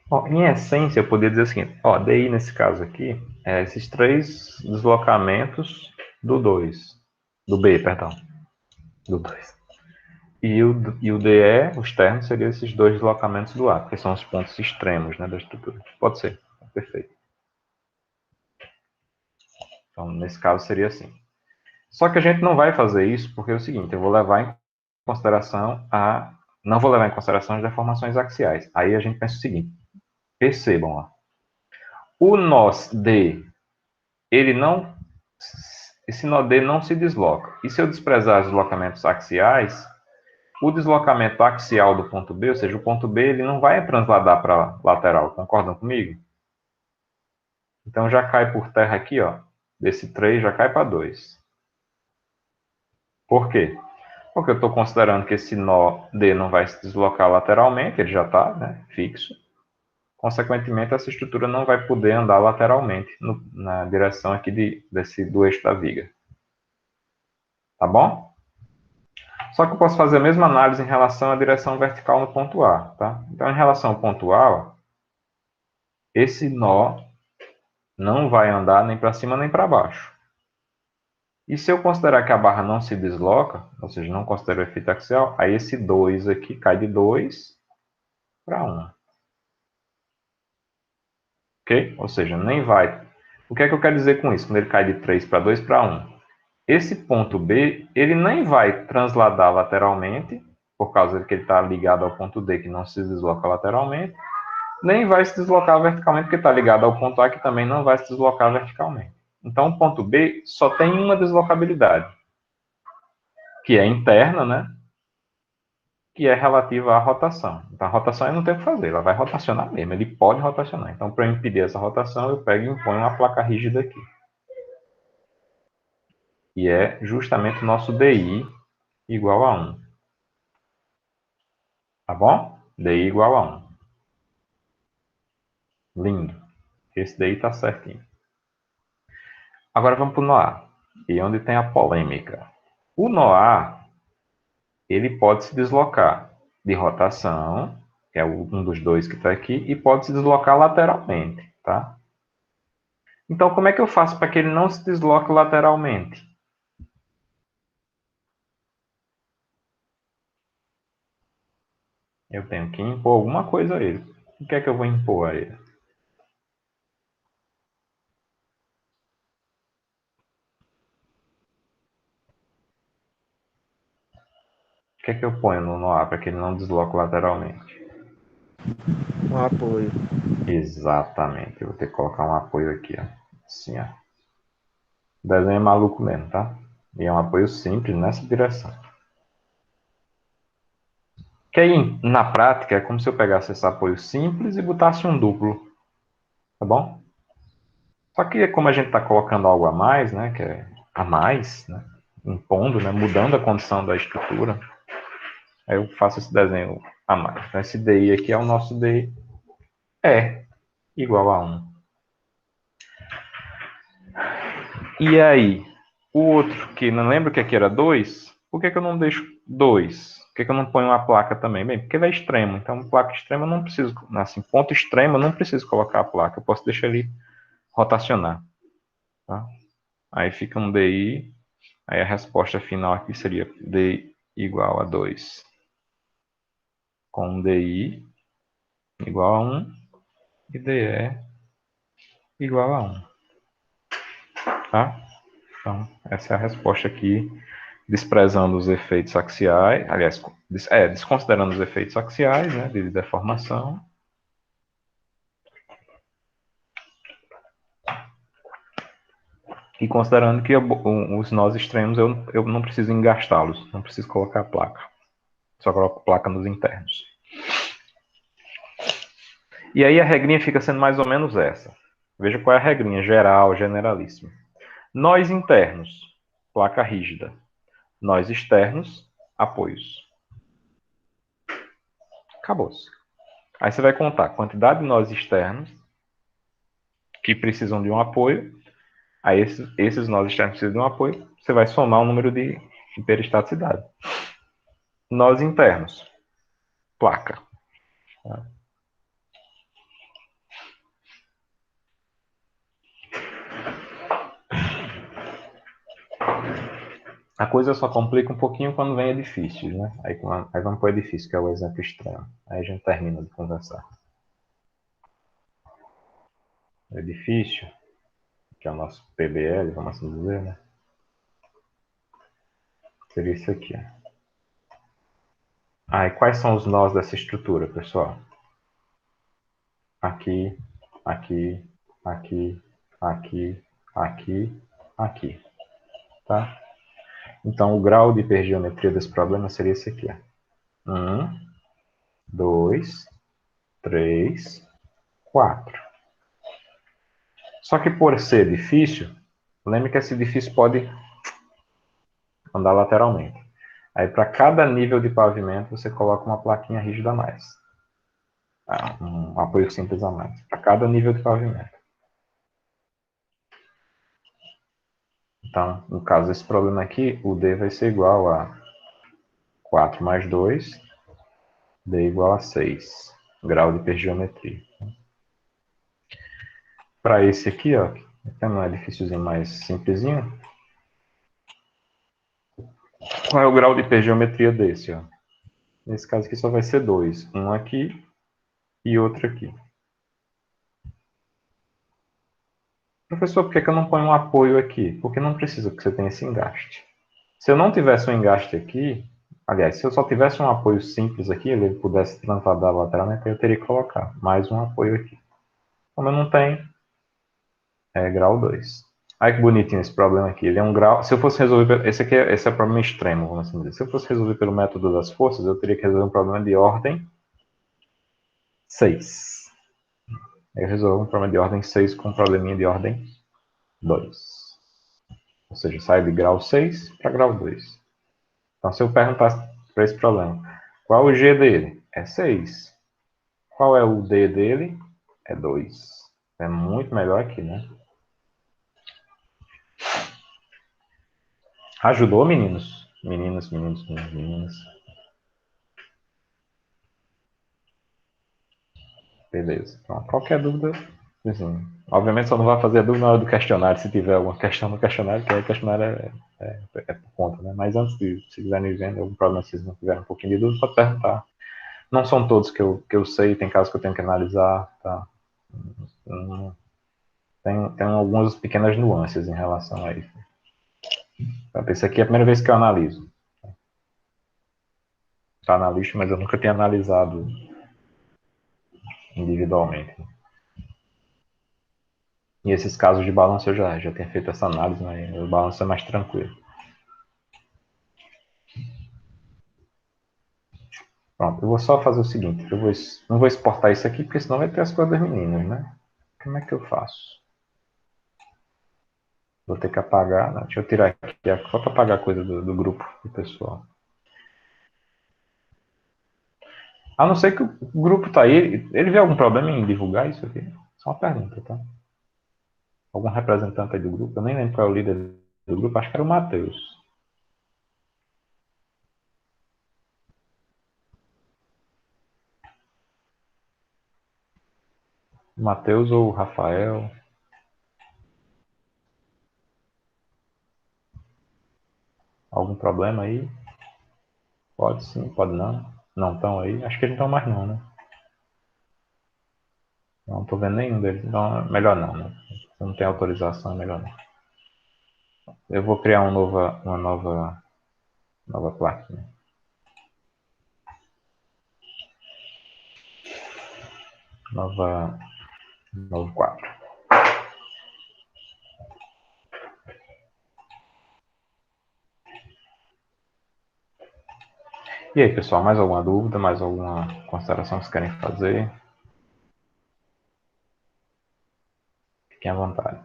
Ó, em essência, eu poderia dizer o seguinte, ó, DI nesse caso aqui, é esses 3 deslocamentos do 2, do B, perdão, do 2. E o DE, o externo, seria esses 2 deslocamentos do A, que são os pontos extremos, né, da estrutura. Pode ser, perfeito. Então, nesse caso, seria assim. Só que a gente não vai fazer isso porque é o seguinte, eu vou levar em consideração não vou levar em consideração as deformações axiais. Aí a gente pensa o seguinte, percebam, ó, o nó D, esse nó D não se desloca. E se eu desprezar os deslocamentos axiais, o deslocamento axial do ponto B, ou seja, o ponto B, ele não vai transladar para a lateral, concordam comigo? Então já cai por terra aqui, ó, desse 3 já cai para 2. Por quê? Porque eu estou considerando que esse nó D não vai se deslocar lateralmente, ele já está, né, fixo. Consequentemente, essa estrutura não vai poder andar lateralmente na direção aqui do eixo da viga. Tá bom? Só que eu posso fazer a mesma análise em relação à direção vertical no ponto A. Tá? Então, em relação ao ponto A, esse nó não vai andar nem para cima nem para baixo. E se eu considerar que a barra não se desloca, ou seja, não considero o efeito axial, aí esse 2 aqui cai de 2 para 1. Ok? Ou seja, nem vai. O que é que eu quero dizer com isso? Quando ele cai de 3 para 2 para 1. Esse ponto B, ele nem vai transladar lateralmente, por causa de que ele está ligado ao ponto D, que não se desloca lateralmente, nem vai se deslocar verticalmente, porque está ligado ao ponto A, que também não vai se deslocar verticalmente. Então, o ponto B só tem uma deslocabilidade, que é interna, né? Que é relativa à rotação. Então, a rotação eu não tenho o que fazer, ela vai rotacionar mesmo, ele pode rotacionar. Então, para impedir essa rotação, eu pego e imponho uma placa rígida aqui. E é justamente o nosso DI igual a 1. Tá bom? DI igual a 1. Lindo. Esse daí tá certinho. Agora vamos para o NOA. E onde tem a polêmica. O NOA, ele pode se deslocar de rotação, que é um dos dois que está aqui, e pode se deslocar lateralmente, tá? Então, como é que eu faço para que ele não se desloque lateralmente? Eu tenho que impor alguma coisa a ele. O que é que eu vou impor a ele? O que é que eu ponho no NOA para que ele não desloque lateralmente? Um apoio. Exatamente. Eu vou ter que colocar um apoio aqui, ó. Assim, ó. O desenho é maluco mesmo, tá? E é um apoio simples nessa direção. Que aí, na prática, é como se eu pegasse esse apoio simples e botasse um duplo. Tá bom? Só que como a gente está colocando algo a mais, né? Que é a mais, né? Impondo, né? Mudando a condição da estrutura. Aí eu faço esse desenho a mais. Então, esse DI aqui é o nosso DI. É igual a 1. E aí, o outro que não lembro que aqui era 2, por que eu não deixo 2? Por que eu não ponho uma placa também? Bem, porque ele é extremo. Então, placa extrema eu não preciso, assim, ponto extremo eu não preciso colocar a placa. Eu posso deixar ele rotacionar. Tá? Aí fica um DI, aí a resposta final aqui seria DI igual a 2. Com um DI igual a 1 e DE igual a 1. Tá? Então, essa é a resposta aqui, desprezando os efeitos axiais, aliás, desconsiderando os efeitos axiais, né, de deformação. E considerando que os nós extremos eu não preciso engastá-los, não preciso colocar a placa. Só coloco placa nos internos. E aí a regrinha fica sendo mais ou menos essa. Veja qual é a regrinha geral, generalíssima. Nós internos, placa rígida. Nós externos, apoios. Acabou-se. Aí você vai contar a quantidade de nós externos que precisam de um apoio. Aí esses nós externos precisam de um apoio. Você vai somar o número de hiperestaticidade. Nós internos, placa. A coisa só complica um pouquinho quando vem edifícios, né? Aí vamos para o edifício, que é o exemplo extremo. Aí a gente termina de conversar. O edifício, que é o nosso PBL, vamos assim dizer, né? Seria isso aqui. E quais são os nós dessa estrutura, pessoal? Aqui, aqui, aqui, aqui, aqui, aqui. Tá? Então, o grau de hipergeometria desse problema seria esse aqui. 1, 2, 3, 4. Só que por ser difícil, lembre que esse edifício pode andar lateralmente. Aí, para cada nível de pavimento, você coloca uma plaquinha rígida a mais. Um apoio simples a mais. Para cada nível de pavimento. Então, no caso desse problema aqui, o D vai ser igual a 4 mais 2, D igual a 6. Grau de hipergeometria. Para esse aqui, ó, que é um edifíciozinho mais simplesinho, qual é o grau de hipergeometria desse? Ó? Nesse caso aqui só vai ser 2. Um aqui e outro aqui. Professor, por que eu não ponho um apoio aqui? Porque não precisa, porque você tem esse engaste. Se eu não tivesse um engaste aqui, aliás, se eu só tivesse um apoio simples aqui, ele pudesse transladar lateralmente, eu teria que colocar mais um apoio aqui. Como eu não tenho, é grau 2. Olha que bonitinho esse problema aqui. Ele é um grau. Se eu fosse resolver. Esse é o problema extremo, vamos assim dizer. Se eu fosse resolver pelo método das forças, eu teria que resolver um problema de ordem 6. Eu resolvo um problema de ordem 6 com um probleminha de ordem 2. Ou seja, sai de grau 6 para grau 2. Então, se eu perguntasse para esse problema, qual o G dele? É 6. Qual é o D dele? É 2. É muito melhor aqui, né? Ajudou, meninos? Meninos, meninos, meninos, meninas. Beleza. Então, qualquer dúvida, assim, obviamente só não vai fazer a dúvida na hora do questionário, se tiver alguma questão no questionário, que aí o questionário é por conta, né? Mas antes de, se quiserem ver algum problema, se vocês não tiverem um pouquinho de dúvida, pode perguntar. Não são todos que eu sei, tem casos que eu tenho que analisar, tá? Tem algumas pequenas nuances em relação a isso. Esse aqui é a primeira vez que eu analiso. Está na lista, mas eu nunca tinha analisado individualmente. E esses casos de balanço eu já tenho feito essa análise, mas o balanço é mais tranquilo. Pronto, eu vou só fazer o seguinte, não vou exportar isso aqui, porque senão vai ter as coisas das meninas, né? Como é que eu faço? Vou ter que apagar, não, deixa eu tirar aqui, só para apagar a coisa do grupo do pessoal. A não ser que o grupo tá aí, ele vê algum problema em divulgar isso aqui? Só uma pergunta, tá? Algum representante aí do grupo, eu nem lembro qual é o líder do grupo, acho que era o Matheus. Matheus ou Rafael? Algum problema aí? Pode sim, pode não. Não estão aí? Acho que eles não estão mais não, né? Não estou vendo nenhum deles. Então, melhor não, né? Se não tem autorização, é melhor não. Eu vou criar uma nova plaquinha. Novo quadro. E aí, pessoal, mais alguma dúvida, mais alguma consideração que vocês querem fazer? Fiquem à vontade.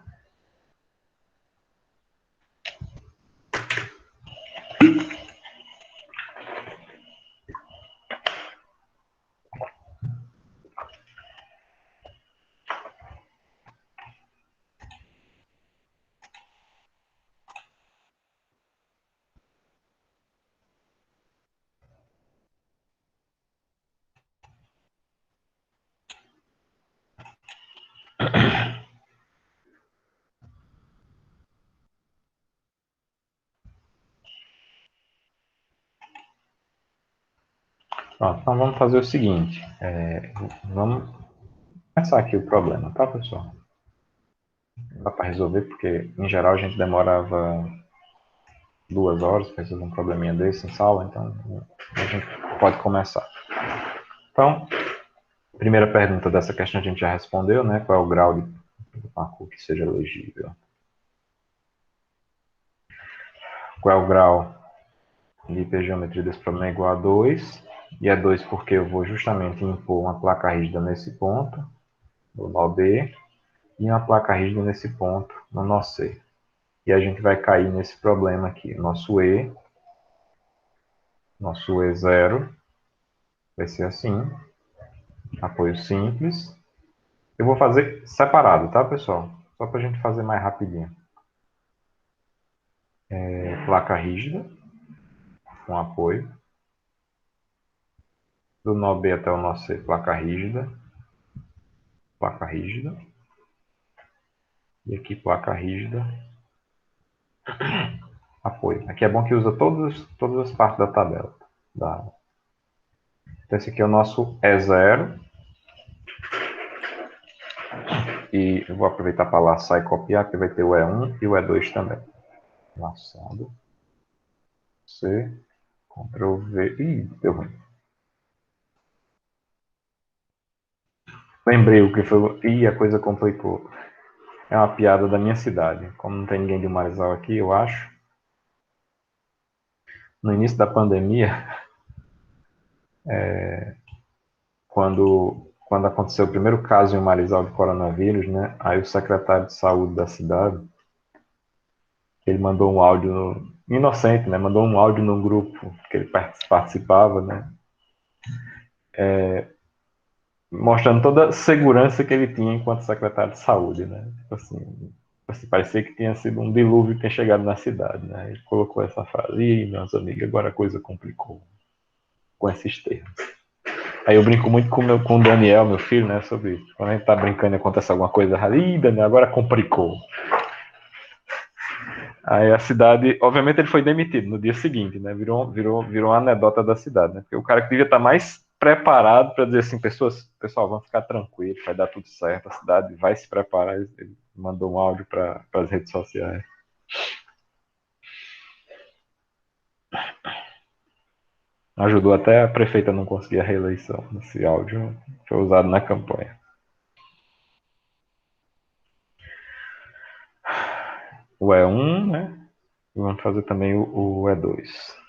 Pronto, então vamos fazer o seguinte. Vamos começar aqui o problema, tá, pessoal? Dá para resolver, porque em geral a gente demorava 2 horas para resolver um probleminha desse em sala, então a gente pode começar. Então, primeira pergunta dessa questão a gente já respondeu, né? Qual é o grau de parkour que seja legível? Qual é o grau de hipergeometria desse problema é igual a 2, e é 2 porque eu vou justamente impor uma placa rígida nesse ponto, no nó B, e uma placa rígida nesse ponto, no nó C. E a gente vai cair nesse problema aqui. Nosso E0 vai ser assim, apoio simples. Eu vou fazer separado, tá, pessoal? Só para a gente fazer mais rapidinho. Placa rígida, com apoio. Do nó B até o nó C, placa rígida. Placa rígida. E aqui, placa rígida. Apoio. Aqui é bom que usa todas as partes da tabela. Então, esse aqui é o nosso E0. E eu vou aproveitar para laçar e copiar, porque vai ter o E1 e o E2 também. Laçado. C. Ctrl V. Ih, deu ruim. Lembrei o que foi. Ih, a coisa complicou. É uma piada da minha cidade. Como não tem ninguém de Marizal aqui, eu acho. No início da pandemia, quando aconteceu o primeiro caso em Marizal de coronavírus, né? Aí o secretário de saúde da cidade, ele mandou um áudio, inocente, né? Mandou um áudio num grupo que ele participava, né? Mostrando toda a segurança que ele tinha enquanto secretário de saúde, né? Tipo assim, parecia que tinha sido um dilúvio que tinha chegado na cidade, né? Ele colocou essa frase: "Ih, meus amigos, agora a coisa complicou com esses termos." Aí eu brinco muito com o Daniel, meu filho, né, sobre isso. Quando a gente tá brincando e acontece alguma coisa errada, ih, Daniel, agora complicou. Aí a cidade, obviamente ele foi demitido no dia seguinte, né, virou uma anedota da cidade, né, porque o cara que devia estar mais preparado para dizer assim, pessoal, vamos ficar tranquilos, vai dar tudo certo, a cidade vai se preparar, ele mandou um áudio para as redes sociais. Ajudou até a prefeita a não conseguir a reeleição. Esse áudio foi usado na campanha. O E1, né? E vamos fazer também o E2.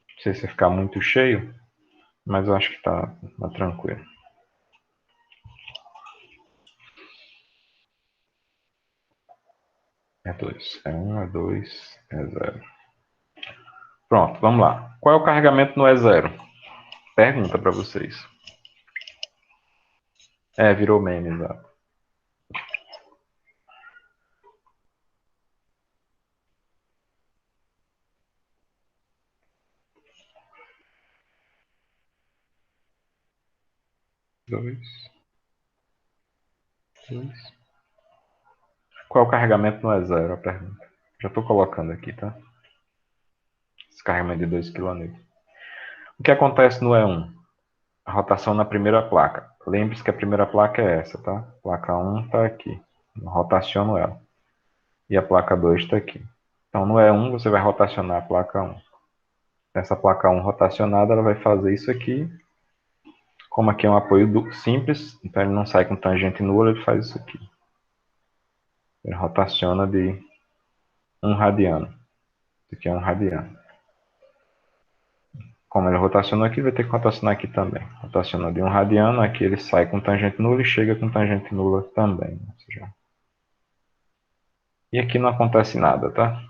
Não sei se vai ficar muito cheio, mas eu acho que tá tranquilo. E2. E1, E2, E0. Pronto, vamos lá. Qual é o carregamento no E0? Pergunta para vocês. Virou meme, exato. Dois. Qual é o carregamento no E0? A pergunta. Já estou colocando aqui, tá? Esse carregamento de 2 kN. O que acontece no E1? A rotação na primeira placa. Lembre-se que a primeira placa é essa, tá? Placa 1 está aqui. Eu rotaciono ela. E a placa 2 está aqui. Então, no E1, você vai rotacionar a placa 1. Essa placa 1 rotacionada, ela vai fazer isso aqui Como aqui é um apoio simples, então ele não sai com tangente nula, ele faz isso aqui. Ele rotaciona de 1 radiano. Isso aqui é 1 radiano. Como ele rotacionou aqui, vai ter que rotacionar aqui também. Rotacionou de 1 radiano, aqui ele sai com tangente nula e chega com tangente nula também. Ou seja, e aqui não acontece nada, tá?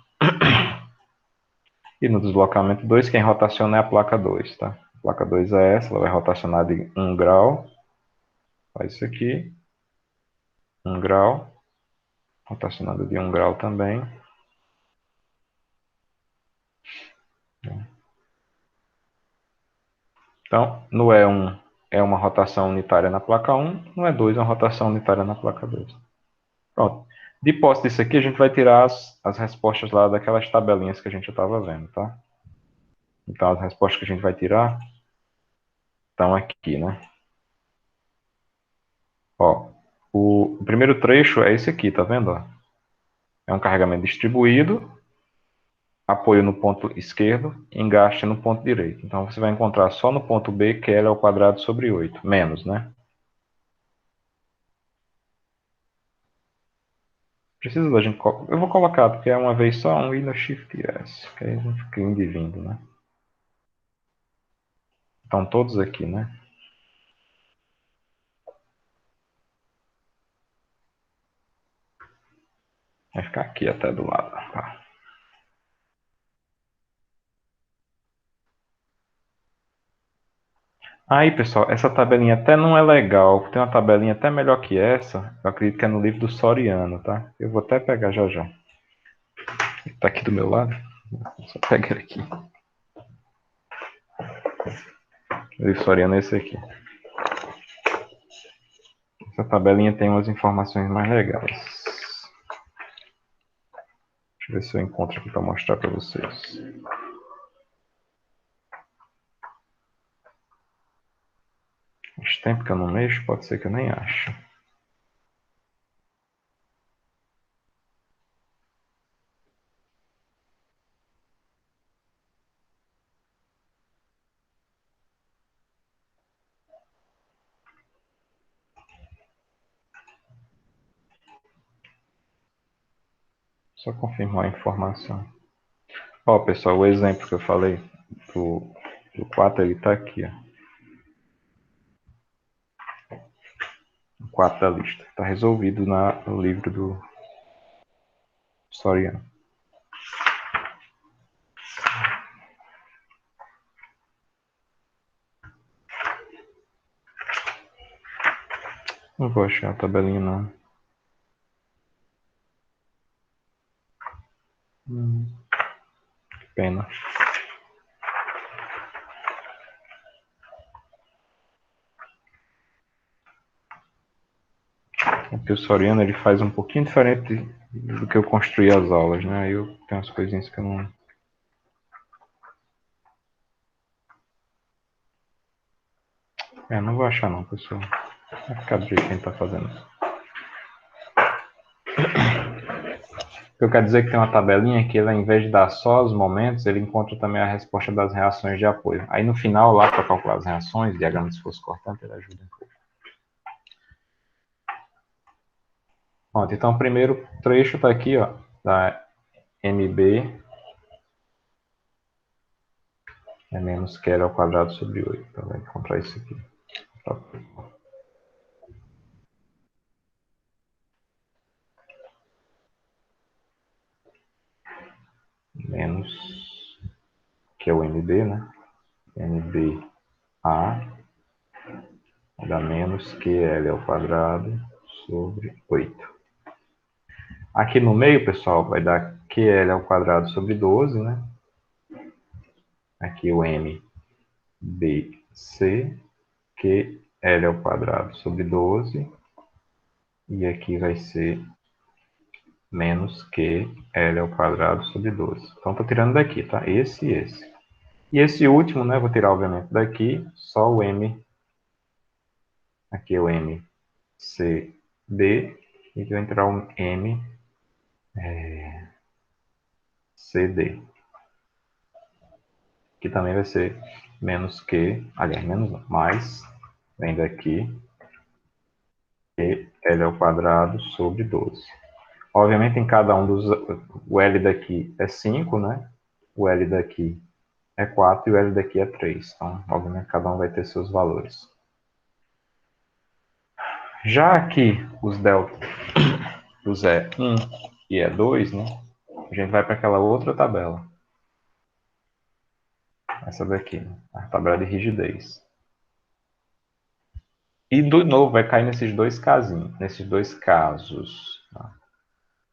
E no deslocamento 2, quem rotaciona é a placa 2, tá? A placa 2 é essa, ela vai rotacionar de 1 grau. Faz isso aqui. 1 grau. Rotacionando de 1 grau também. Então, no E1 é uma rotação unitária na placa 1, no E2 é uma rotação unitária na placa 2. Pronto. De posse disso aqui, a gente vai tirar as respostas lá daquelas tabelinhas que a gente já estava vendo, tá? Então, as respostas que a gente vai tirar estão aqui, né? Ó, o primeiro trecho é esse aqui, tá vendo? Ó? É um carregamento distribuído, apoio no ponto esquerdo, engaste no ponto direito. Então, você vai encontrar só no ponto B que L ao quadrado sobre 8, menos, né? Precisa da gente... Eu vou colocar, porque é uma vez só, um I no Shift S, que aí a gente fica indo e vindo, né? Então, todos aqui, né? Vai ficar aqui até do lado, tá? Aí, pessoal, essa tabelinha até não é legal. Tem uma tabelinha até melhor que essa. Eu acredito que é no livro do Soriano, tá? Eu vou até pegar já já. Tá aqui do meu lado. Só pega ele aqui. O livro Soriano é esse aqui. Essa tabelinha tem umas informações mais legais. Deixa eu ver se eu encontro aqui para mostrar para vocês. Faz tempo que eu não mexo, pode ser que eu nem ache. Só confirmar a informação. Ó, pessoal, o exemplo que eu falei do 4, ele está aqui, ó. O 4 da lista. Está resolvido no livro do Soriano. Não vou achar a tabelinha, não. Que pena. Porque o Soriano ele faz um pouquinho diferente do que eu construí as aulas, né? Aí eu tenho umas coisinhas que eu não... não vou achar não, pessoal. Vai ficar do jeito que a gente tá fazendo. Eu quero dizer que tem uma tabelinha que ele, ao invés de dar só os momentos, ele encontra também a resposta das reações de apoio. Aí no final, lá para calcular as reações, diagrama de esforço cortante, ele ajuda um pouco. Pronto, então o primeiro trecho está aqui, ó, da MB é menos Q ao quadrado sobre 8. Então vai encontrar isso aqui. Tá. Menos, que é o MB, né? MBA dá menos QL ao quadrado sobre 8. Aqui no meio, pessoal, vai dar QL ao quadrado sobre 12, né? Aqui o MBC, QL ao quadrado sobre 12. E aqui vai ser menos QL ao quadrado sobre 12. Então, estou tirando daqui, tá? Esse e esse. E esse último, né? Vou tirar, obviamente, daqui. Só o M. Aqui é o MCD. E aqui vai entrar o MCD. Que também vai ser menos Q. Aliás, menos não, mais Vem daqui. E L ao quadrado sobre 12. Obviamente, em cada um dos... O L daqui é 5, né? O L daqui é 4 e o L daqui é 3. Então, obviamente, cada um vai ter seus valores. Já aqui, os delta dos E1 e E2, né? A gente vai para aquela outra tabela. Essa daqui, né? A tabela de rigidez. E, de novo, vai cair nesses dois casinhos, nesses dois casos. Tá?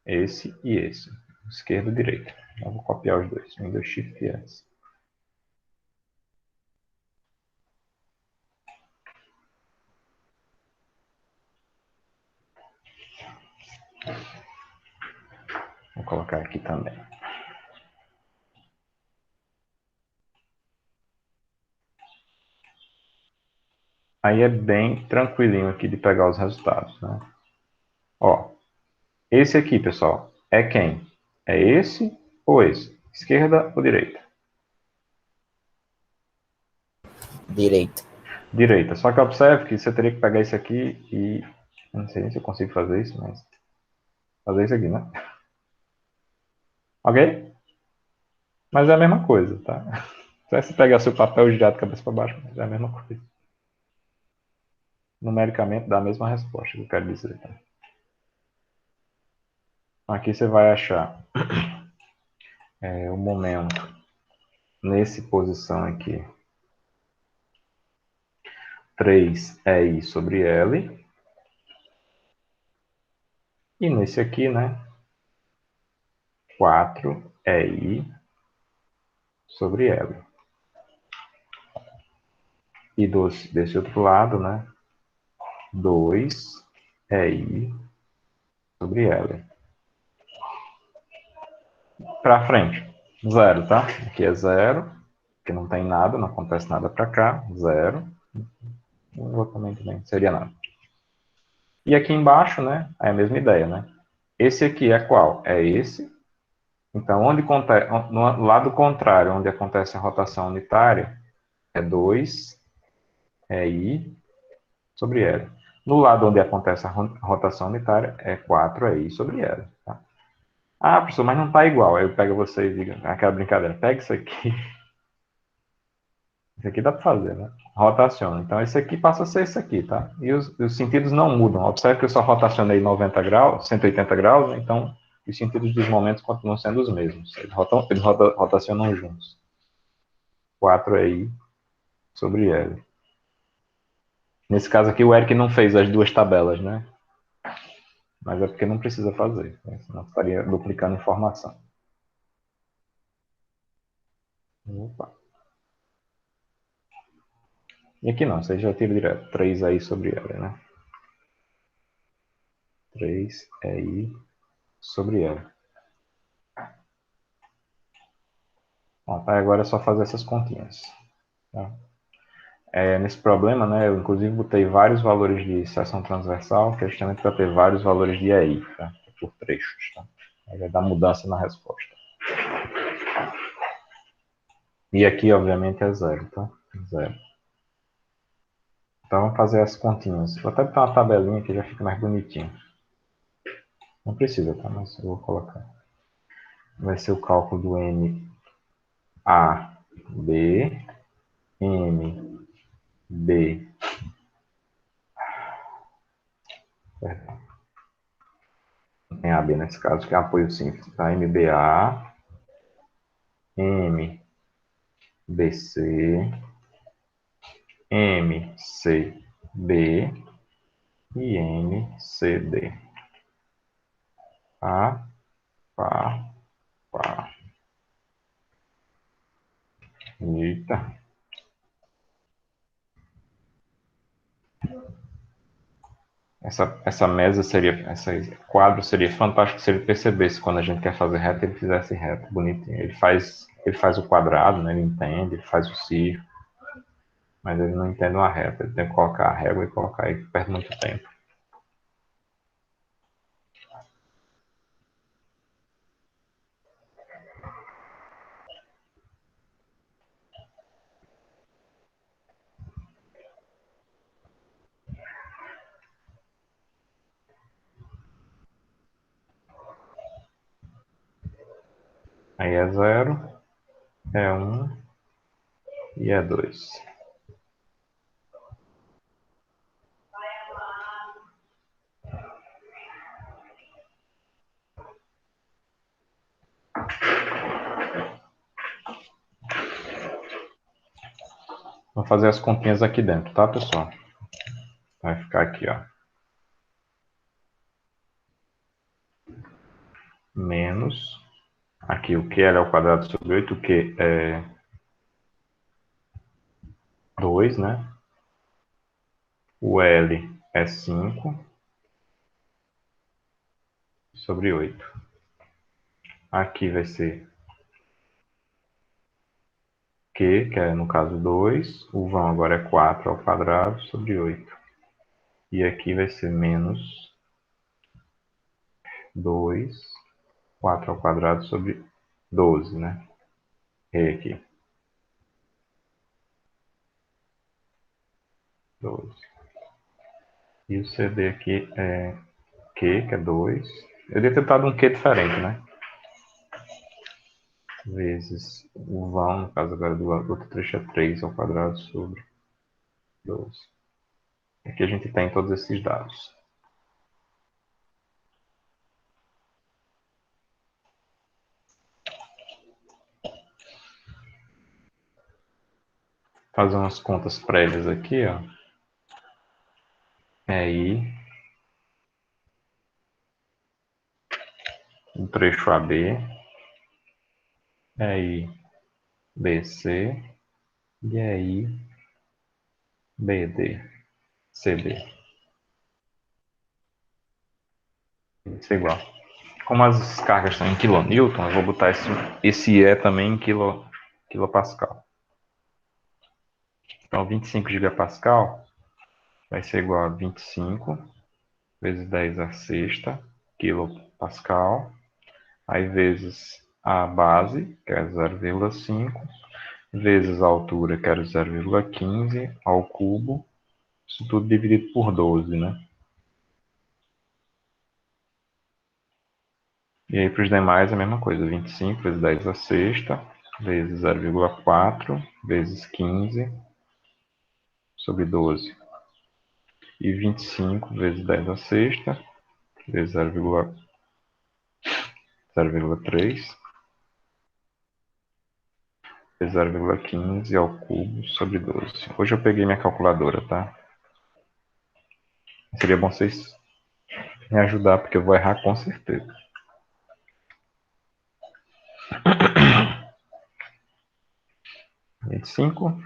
Esse e esse. Esquerda e direita. Eu vou copiar os dois. Windows Shift S. Vou colocar aqui também. Aí é bem tranquilinho aqui de pegar os resultados, né? Ó, esse aqui, pessoal, é quem? É esse ou esse? Esquerda ou direita? Direito. Direita. Só que observe que você teria que pegar esse aqui e... Eu não sei nem se eu consigo fazer isso, mas... Fazer isso aqui, né? Ok? Mas é a mesma coisa, tá? Se você pegar seu papel girado de cabeça para baixo, mas é a mesma coisa. Numericamente dá a mesma resposta que eu quero dizer, tá? Aqui você vai achar o momento nesse posição aqui. 3 é I sobre L. E nesse aqui, né? 4 é I sobre L. E desse outro lado, né? 2 é I sobre L. Para frente, 0, tá? Aqui é 0, que não tem nada, não acontece nada para cá. 0. O outro também seria nada. E aqui embaixo, né? É a mesma ideia, né? Esse aqui é qual? É esse. Então, no lado contrário, onde acontece a rotação unitária, é 2 é I sobre L. No lado onde acontece a rotação unitária, é 4 é I sobre L. Tá? Ah, professor, mas não está igual. Aí eu pego você e digo, aquela brincadeira, pega isso aqui. Isso aqui dá para fazer, né? Rotaciona. Então, esse aqui passa a ser esse aqui, tá? E os sentidos não mudam. Observe que eu só rotacionei 90 graus, 180 graus, né? Então os sentidos dos momentos continuam sendo os mesmos. Eles rotacionam juntos. 4 é I sobre L. Nesse caso aqui, o Eric não fez as duas tabelas, né? Mas é porque não precisa fazer, né? Senão estaria duplicando informação. Opa. E aqui não, você já tira direto. 3 aí sobre L, né? 3 é I sobre L. Bom, tá, agora é só fazer essas continhas. Tá? Nesse problema, né, eu inclusive botei vários valores de seção transversal, que é justamente para ter vários valores de EI, tá? Por trechos. Tá? Aí vai dar mudança na resposta. E aqui, obviamente, é 0, tá? 0. Então, vamos fazer as continhas. Vou até botar uma tabelinha que já fica mais bonitinho. Não precisa, tá? Mas eu vou colocar. Vai ser o cálculo do M A B M B. Perdão. Tem AB nesse caso, que é apoio simples. Tá? MBA, MBC, MCB e MCD. Pá, pá, pá. Eita. Essa mesa seria, esse quadro seria fantástico se ele percebesse quando a gente quer fazer reto, ele fizesse reto, bonitinho. Ele faz o quadrado, né? Ele entende, ele faz o círculo, mas ele não entende uma reta. Ele tem que colocar a régua e colocar aí, perde muito tempo. Aí é 0, é 1 e é 2. Vou fazer as continhas aqui dentro, tá, pessoal? Vai ficar aqui, ó. Menos. Aqui o QL ao quadrado sobre 8, o Q é 2, né? O L é 5 sobre 8. Aqui vai ser Q, que é no caso 2. O vão agora é 4 ao quadrado sobre 8. E aqui vai ser menos 2, 4 ao quadrado sobre 12, né? E aqui, 12. E o CD aqui é Q, que é 2. Eu devia ter dado um Q diferente, né? Vezes o vão, no caso agora do outro trecho é 3 ao quadrado sobre 12. Aqui a gente tem todos esses dados. Fazer umas contas prévias aqui, ó. É I, o trecho AB, é I, BC e é I, BD, CD. Isso é igual. Como as cargas estão em kilonewton, eu vou botar esse E também em quilopascal. Então, 25 gigapascal vai ser igual a 25 vezes 10 a sexta quilopascal, aí vezes a base, que é 0,5, vezes a altura, que era 0,15, ao cubo, isso tudo dividido por 12, né? E aí para os demais é a mesma coisa, 25 vezes 10 a sexta, vezes 0,4, vezes 15, sobre 12. E 25 vezes 10 a sexta, vezes 0,3, vezes 0,15 ao cubo sobre 12. Hoje eu peguei minha calculadora, tá? Seria bom vocês me ajudar, porque eu vou errar com certeza. 25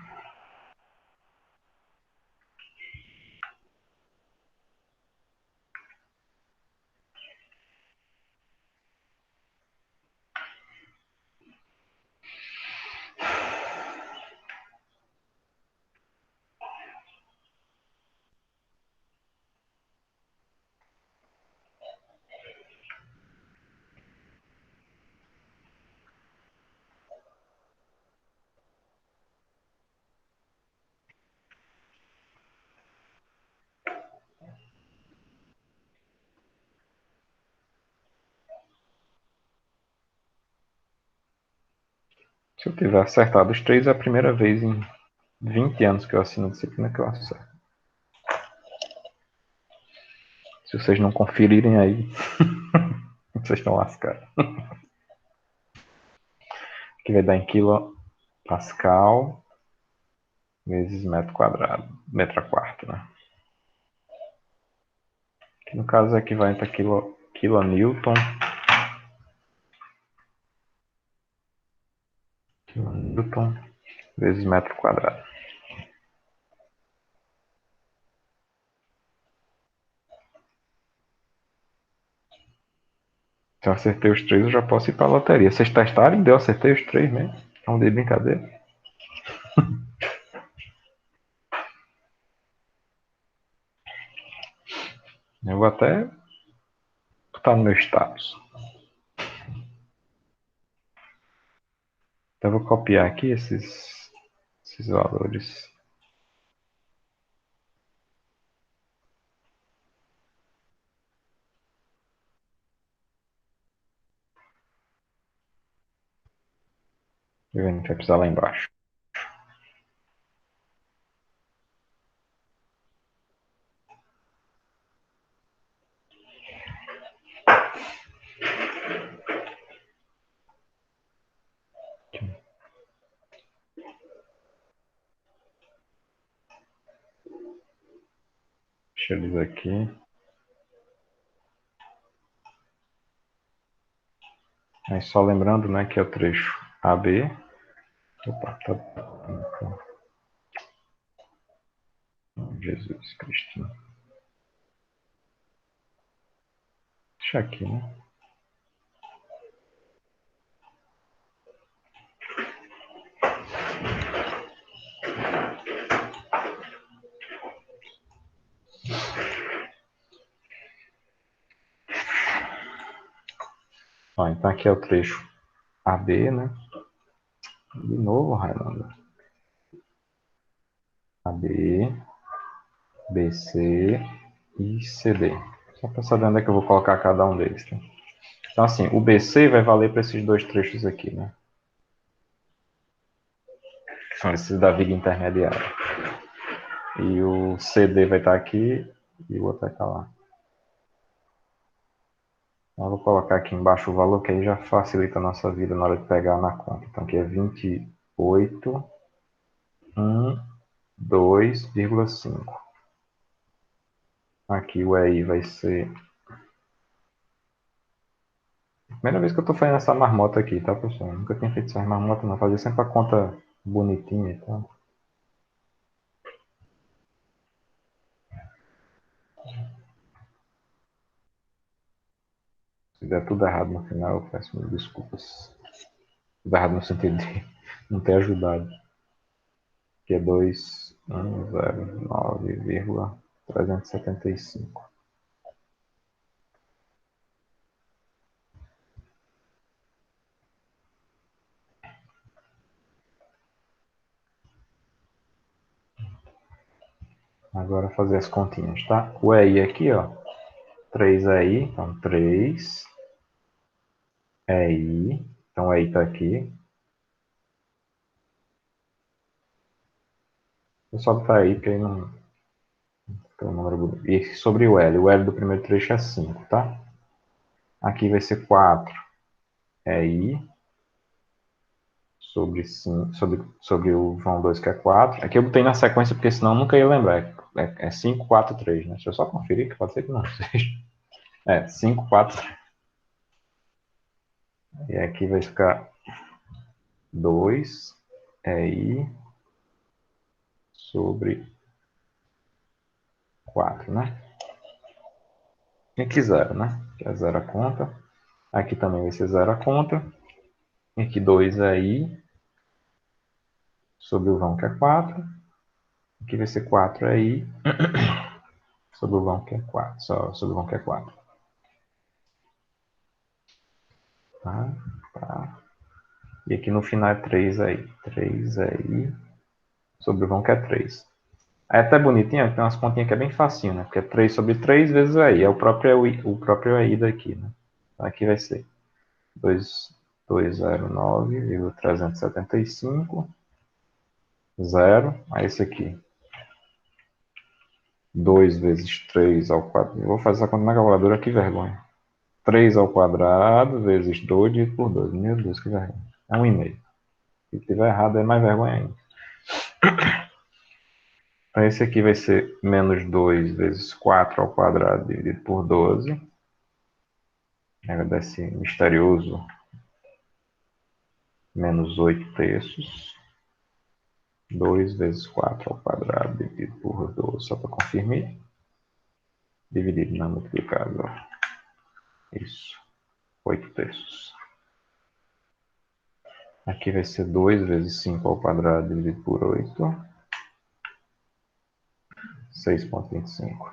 Se eu tiver acertado os três, é a primeira vez em 20 anos que eu assino a disciplina que eu acerto. Se vocês não conferirem aí, vocês estão lascados. Aqui vai dar em quilopascal vezes metro quadrado, metro a quarto, né? Que no caso equivalente a kilonewton, kilonewton vezes metro quadrado. Se eu acertei os três, eu já posso ir para a loteria. Vocês testarem? Deu, acertei os três mesmo. Não dei brincadeira. Eu vou até botar no meu status. Então eu vou copiar aqui esses valores. E a gente vai precisar lá embaixo. Deixa eu dizer aqui. Aí só lembrando, né, que é o trecho AB. Opa, tá. Jesus Cristo. Deixa aqui, né? Ó, então aqui é o trecho AB, né? De novo, Raimundo. AB, BC e CD. Só para saber onde é que eu vou colocar cada um deles. Tá? Então, assim, o BC vai valer para esses dois trechos aqui, né? Que são esses da viga intermediária. E o CD vai estar aqui e o outro vai estar lá. Então, eu vou colocar aqui embaixo o valor, que aí já facilita a nossa vida na hora de pegar na conta. Então, aqui é 28.112,5. Aqui o EI vai ser... Primeira vez que eu estou fazendo essa marmota aqui, tá, pessoal? Eu nunca tinha feito essa marmota, não. Fazia sempre a conta bonitinha e tal. Se der tudo errado no final, eu peço mil desculpas. Tudo errado no sentido de não ter ajudado. Que é 2109,375. Agora fazer as continhas, tá? O EI aqui, ó. 3 EI, então 3 EI. Então o EI tá aqui. Eu só botar aí, porque aí não fica um número bonito. E sobre o L do primeiro trecho é 5, tá? Aqui vai ser 4 EI sobre 5, sobre o vão 2, que é 4. Aqui eu botei na sequência, porque senão eu nunca ia lembrar. É 5, 4, 3, né? Deixa eu só conferir, que pode ser que não seja. É, 5, 4, 3. E aqui vai ficar 2 EI sobre 4, né? E aqui 0, né? Que é 0 a conta. Aqui também vai ser 0 a conta. E aqui 2 EI sobre o vão, que é 4. Aqui vai ser 4 EI sobre o vão, que é 4. Só sobre o vão, que é 4. Tá? Tá. E aqui no final é 3 aí. 3 aí sobre o vão, que é 3. É até bonitinho, tem umas continhas que é bem facinho, né? Porque é 3 sobre 3 vezes o aí. É o próprio aí daqui, né? Então aqui vai ser 209,375, 0. Aí esse aqui. 2 vezes 3 ao quadrado. Vou fazer essa conta na calculadora, que vergonha. 3 ao quadrado vezes 2 dividido por 2. Meu Deus, que vergonha. É 1,5. Se tiver errado, é mais vergonha ainda. Então, esse aqui vai ser menos 2 vezes 4 ao quadrado dividido por 12. Aí desse misterioso menos 8 terços. 2 vezes 4 ao quadrado dividido por 12, só para confirmar. Dividido, não multiplicado. Isso. 8 terços. Aqui vai ser 2 vezes 5 ao quadrado dividido por 8. 6,25.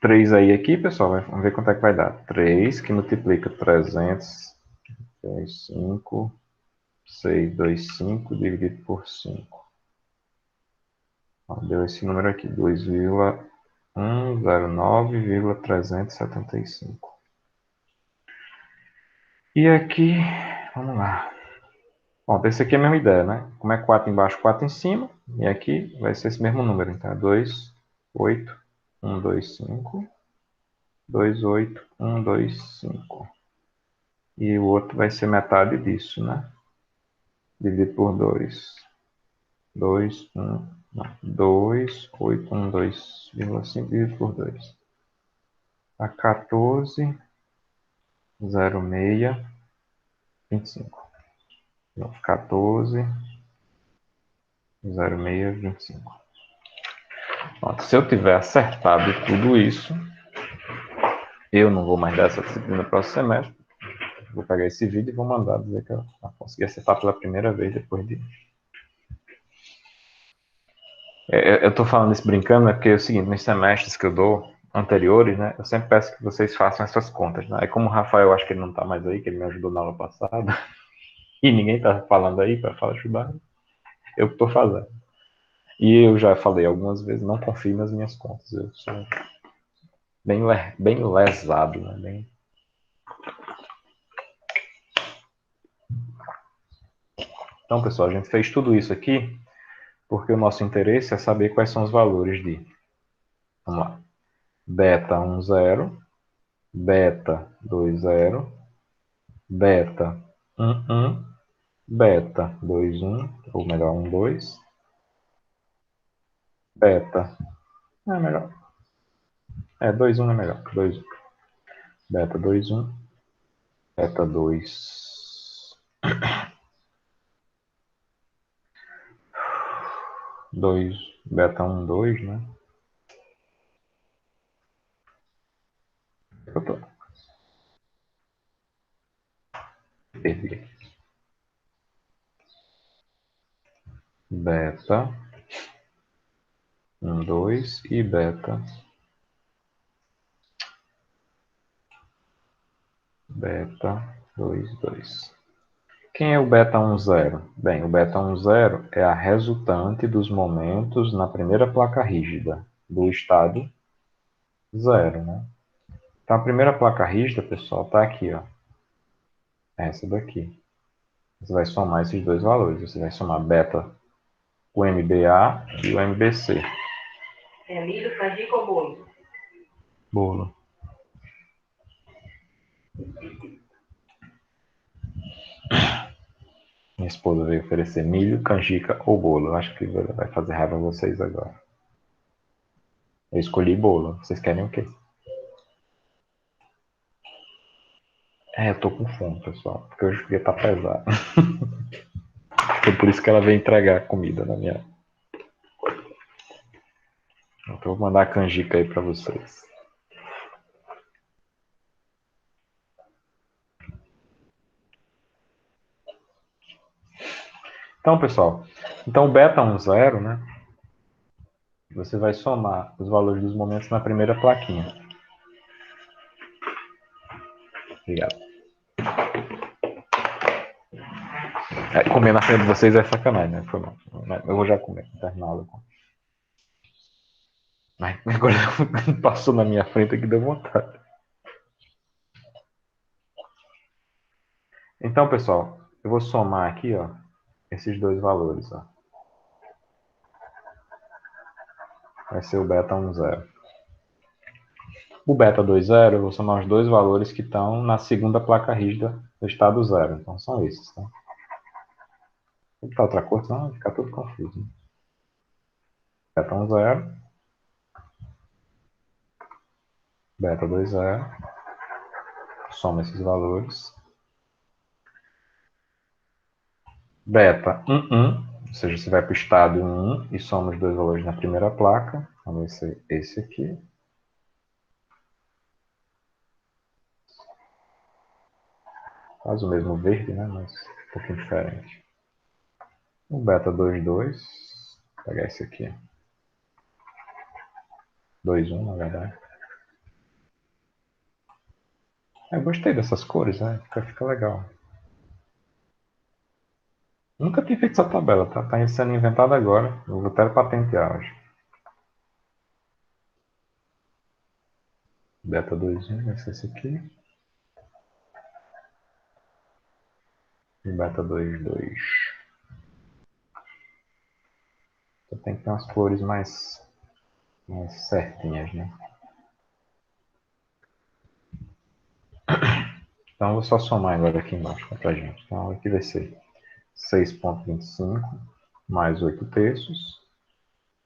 3 aí aqui, pessoal, vamos ver quanto é que vai dar. 3 que multiplica 300, 5, 6, 2, 5 dividido por 5. Deu esse número aqui, 2,109,375. E aqui, vamos lá. Bom, esse aqui é a mesma ideia, né? Como é 4 embaixo, 4 em cima. E aqui vai ser esse mesmo número. Então, é 2, 8, 1, 2, 5. 2, 8, 1, 2, 5. E o outro vai ser metade disso, né? Dividido por 2. 2, 1, não. 2, 8, 1, 2,5 dividido por 2. Dá 14, 0,6, 25. Não, 14, 0,6, 25. Pronto, se eu tiver acertado tudo isso, eu não vou mais dar essa disciplina para o próximo semestre. Vou pegar esse vídeo e vou mandar dizer que eu consegui acertar pela primeira vez depois de. Eu estou falando isso brincando, né? Porque é o seguinte, nos semestres que eu dou anteriores, né? Eu sempre peço que vocês façam essas contas, né? Aí como o Rafael, acho que ele não está mais aí, que ele me ajudou na aula passada, e ninguém está falando aí para falar ajudar, eu que estou fazendo. E eu já falei algumas vezes, não confio nas minhas contas. Eu sou bem lesado, né? Então, pessoal, a gente fez tudo isso aqui porque o nosso interesse é saber quais são os valores de, vamos lá, beta 1, 0, beta 2, 0, beta 1, 1, beta 2, 1, ou melhor, 1, 2, beta, é melhor, 2, 1 é melhor, 2, 1, beta 2, 1, beta 2, 2, beta 1, 2, né? Eu tô, perdi aqui. Beta 1, 2 e beta 2, 2. Quem é o beta 1, 0? Bem, o beta 1, 0 é a resultante dos momentos na primeira placa rígida do estado 0, né? Então, a primeira placa rígida, pessoal, está aqui, ó. Essa daqui. Você vai somar esses dois valores. Você vai somar beta, o MBA e o MBC. É milho, canjica ou bolo? Bolo. Minha esposa veio oferecer milho, canjica ou bolo. Eu acho que vai fazer raiva a vocês agora. Eu escolhi bolo. Vocês querem o quê? Eu tô com fome, pessoal. Porque hoje o dia tá pesado. Foi por isso que ela veio entregar comida na minha. Então eu vou mandar a canjica aí pra vocês. Então, pessoal. Então, o beta 1, 0, né? Você vai somar os valores dos momentos na primeira plaquinha. Obrigado. Comer na frente de vocês é sacanagem, né? Foi mal. Eu vou já comer, terminar a aula. Mas agora passou na minha frente aqui, deu vontade. Então, pessoal, eu vou somar aqui, ó, esses dois valores, ó. Vai ser o beta 1, 0. O beta 2, 0, eu vou somar os dois valores que estão na segunda placa rígida do estado 0. Então, são esses, tá? Vou botar outra cor, senão vai ficar tudo confuso. Né? Beta 1, 0. Beta 2, 0. Soma esses valores. Beta 1, 1. Ou seja, você vai para o estado 1 e soma os dois valores na primeira placa. Vamos ver se é esse aqui. Quase o mesmo verde, né? Mas um pouquinho diferente. O beta 2, 2. Vou pegar esse aqui. 2, 1, na verdade. Eu gostei dessas cores, né? Fica legal. Nunca tinha feito essa tabela, tá? Tá sendo inventada agora. Eu vou até patentear hoje. Beta 2, 1, vai ser esse aqui. beta 2, 2. Então tem que ter umas cores mais certinhas, né? Então, eu vou só somar agora aqui embaixo pra gente. Então, aqui vai ser 6,25 mais 8 terços.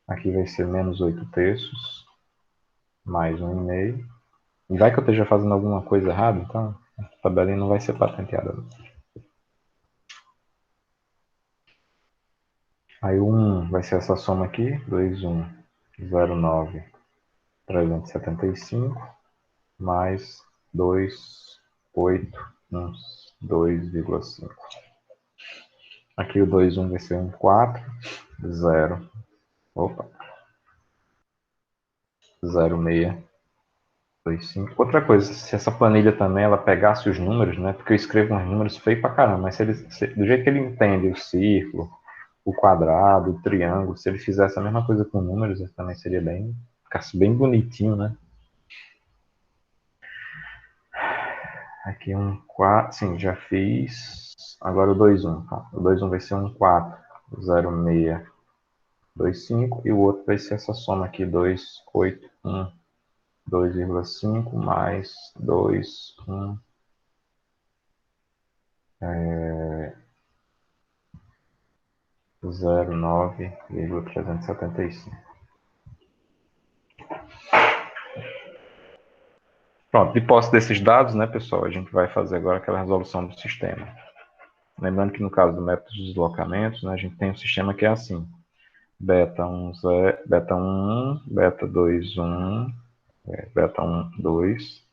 Aqui vai ser menos 8 terços mais 1,5. E vai que eu esteja fazendo alguma coisa errada, então a tabelinha não vai ser patenteada. Aí o 1 vai ser essa soma aqui, 2,109, 375, mais 2,812,5. Aqui o 2,1 vai ser 1,4, 0, opa, 0,625. Outra coisa, se essa planilha também ela pegasse os números, né? Porque eu escrevo uns números feios pra caramba, mas do jeito que ele entende o círculo, o quadrado, o triângulo, se ele fizesse a mesma coisa com números, também seria ficasse bem bonitinho, né? Aqui um 4, sim, já fiz. Agora o 2,1. Tá? O 2,1 vai ser 1,40625 e o outro vai ser essa soma aqui, 2,812,5 2,5 mais 2, 1, 0,9,375. Pronto, de posse desses dados, né, pessoal, a gente vai fazer agora aquela resolução do sistema. Lembrando que no caso do método de deslocamentos, né, a gente tem um sistema que é assim: beta 1, 0, beta 1, beta 2, 1, beta 1, 2,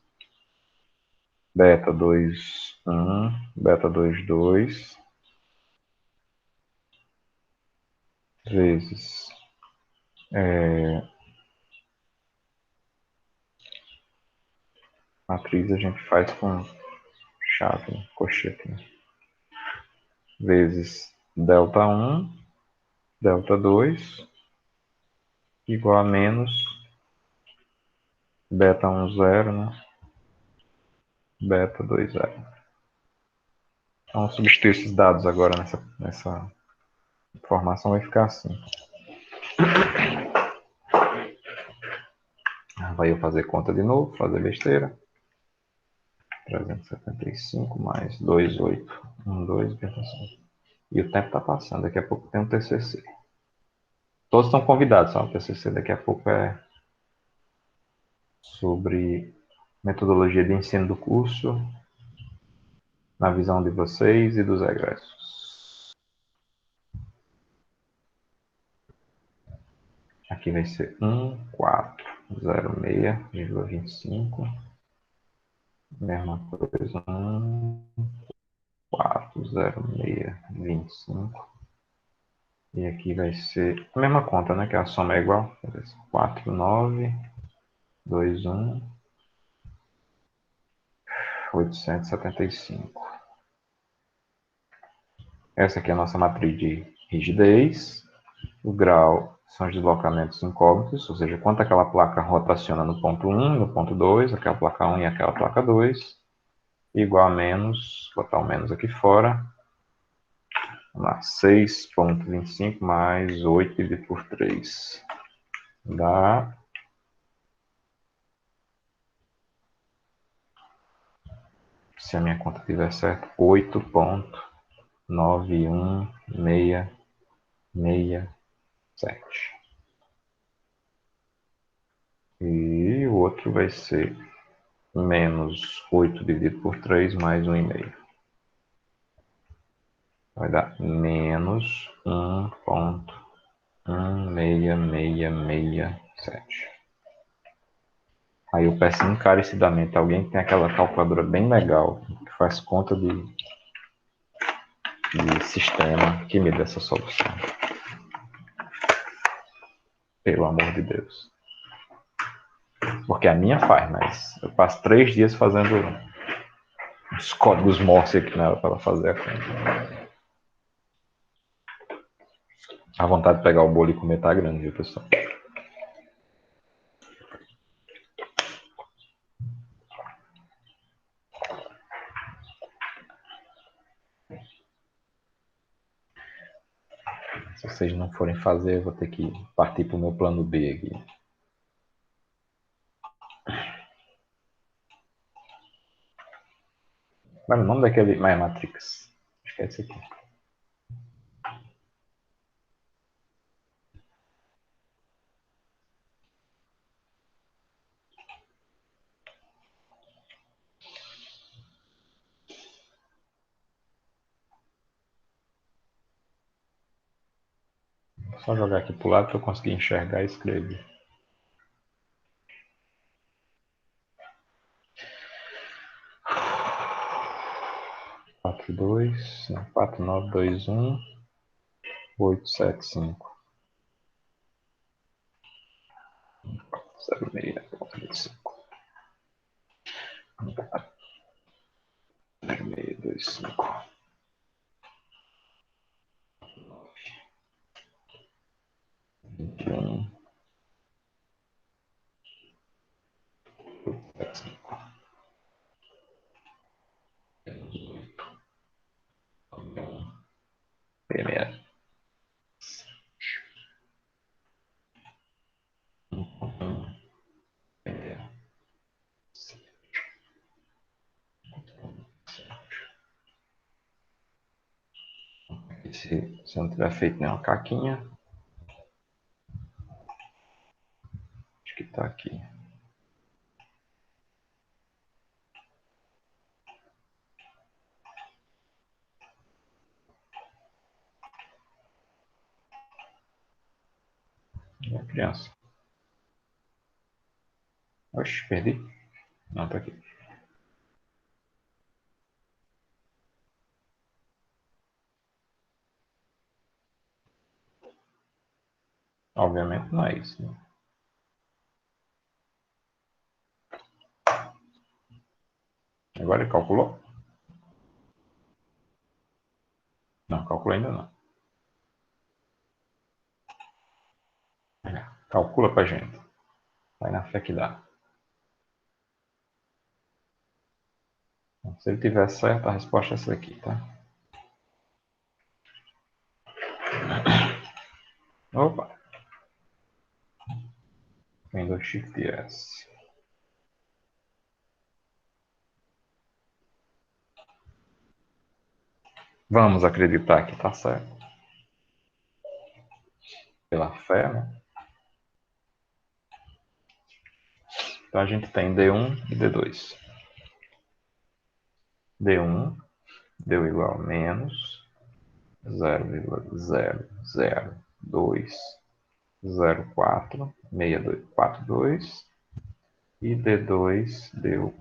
beta 2, 1, beta 2, 2, vezes matriz a gente faz com chave, né, colchete, né, vezes delta 1, delta 2, igual a menos beta 1, 0, né, beta 2, 0. Então, substituir esses dados agora nessa informação vai ficar assim. Vai eu fazer conta de novo, fazer besteira. 375 mais 2812,5. E o tempo está passando, daqui a pouco tem um TCC. Todos estão convidados, só o TCC daqui a pouco é sobre metodologia de ensino do curso, na visão de vocês e dos egressos. Aqui vai ser 1406,25. Mesma coisa, 1406,25. E aqui vai ser a mesma conta, né? Que a soma é igual. 4921,875. Essa aqui é a nossa matriz de rigidez. O grau são os deslocamentos incógnitos, ou seja, quanto aquela placa rotaciona no ponto 1 e no ponto 2, aquela placa 1 e aquela placa 2, igual a menos, botar o menos aqui fora, vamos lá, 6,25 mais 8 dividido por 3, dá, se a minha conta estiver certa, 8,91667. E o outro vai ser menos 8 dividido por 3 mais 1,5. Vai dar menos 1,16667. Aí eu peço encarecidamente a alguém que tem aquela calculadora bem legal, que faz conta de sistema, que me dê essa solução. Pelo amor de Deus. Porque a minha faz, mas eu passo 3 dias fazendo os códigos Morse aqui nela para ela fazer a conta. A vontade de pegar o bolo e comer tá grande, viu, pessoal? vocês não forem fazer, eu vou ter que partir para o meu plano B aqui. Qual é o nome daquele... Matrix. Acho que é esse aqui. Vou só jogar aqui para o lado para eu conseguir enxergar e escrever. 4921 875 0625 0625 21 875 66 se eu não tiver feito nenhuma caquinha, acho que tá aqui. Minha criança. Oxe, perdi. Não, tá aqui. Obviamente não é isso, né? Agora ele calculou? Não, calculou ainda não. Calcula pra gente. Vai na fé que dá. Se ele tiver certo, a resposta é essa aqui, tá? Opa! Windows Shift S. Vamos acreditar que tá certo. Pela fé, né? Então a gente tem D1 e D2. D1 deu igual a menos 0,002046242 e D2 deu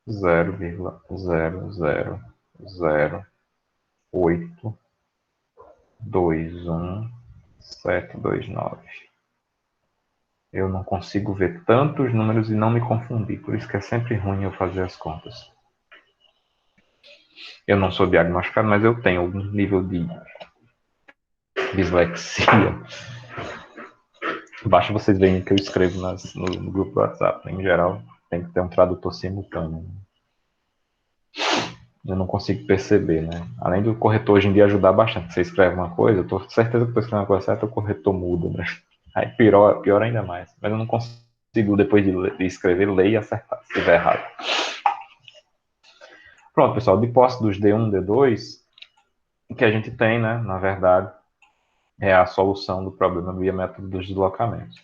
0,000821729. Eu não consigo ver tantos números e não me confundir, por isso que é sempre ruim eu fazer as contas. Eu não sou diagnosticado, mas eu tenho algum nível de dislexia. Basta vocês verem que eu escrevo no grupo do WhatsApp. Em geral, tem que ter um tradutor simultâneo. Eu não consigo perceber, né? Além do corretor hoje em dia ajudar bastante. Você escreve uma coisa, eu tenho certeza que estou escrevendo uma coisa certa, o corretor muda, né? Aí pior ainda mais. Mas eu não consigo, depois de escrever, ler e acertar, se estiver errado. Pronto, pessoal. De posse dos D1, D2, o que a gente tem, né? Na verdade, é a solução do problema via método dos deslocamentos.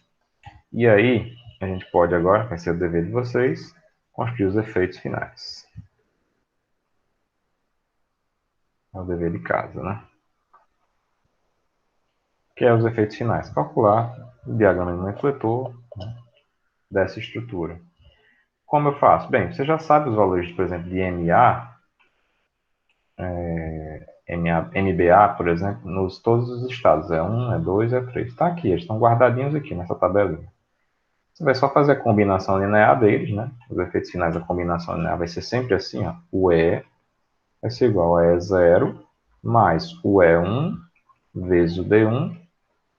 E aí, a gente pode agora, vai ser o dever de vocês, construir os efeitos finais. É o dever de casa, né? Que é os efeitos finais. Calcular o diagrama de refletor, né, dessa estrutura. Como eu faço? Bem, você já sabe os valores, por exemplo, de MBA, por exemplo, nos todos os estados. É 1, é 2, é 3. Está aqui, eles estão guardadinhos aqui nessa tabelinha. Você vai só fazer a combinação linear deles, né? Os efeitos finais da combinação linear vai ser sempre assim, ó. O E vai ser igual a E0 mais o E1 vezes o D1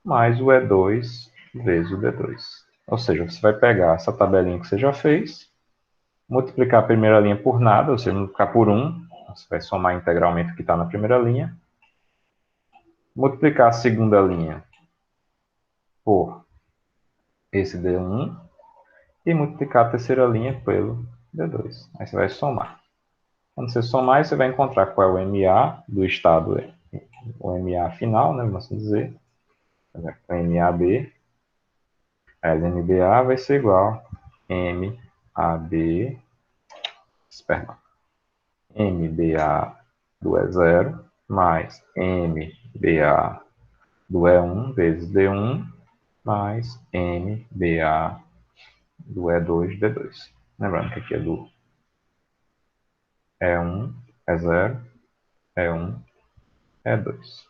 mais o E2 vezes o D2. Ou seja, você vai pegar essa tabelinha que você já fez, multiplicar a primeira linha por nada, ou seja, multiplicar por 1, você vai somar integralmente o que está na primeira linha, multiplicar a segunda linha por esse D1 e multiplicar a terceira linha pelo D2. Aí você vai somar. Quando você somar, você vai encontrar qual é o MA do estado, o MA final, né, vamos assim dizer, o MAB. Aí MBA vai ser igual a MAB, perdão, MBA do E0 mais MBA do E1 vezes D1 mais MBA do E2, D2. Lembrando que aqui é do E1, E0, E1, E2.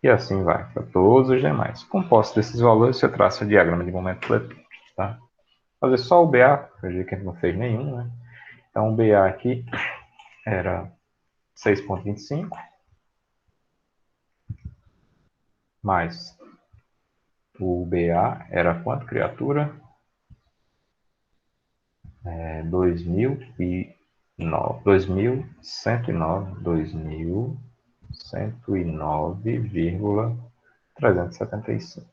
E assim vai para todos os demais. Composto desses valores, você traça o diagrama de momento pletórico. Tá? Fazer só o BA, eu vi que a gente não fez nenhum, né? Então o BA aqui era 6,25 mais o BA era quanto, criatura? 2.109,375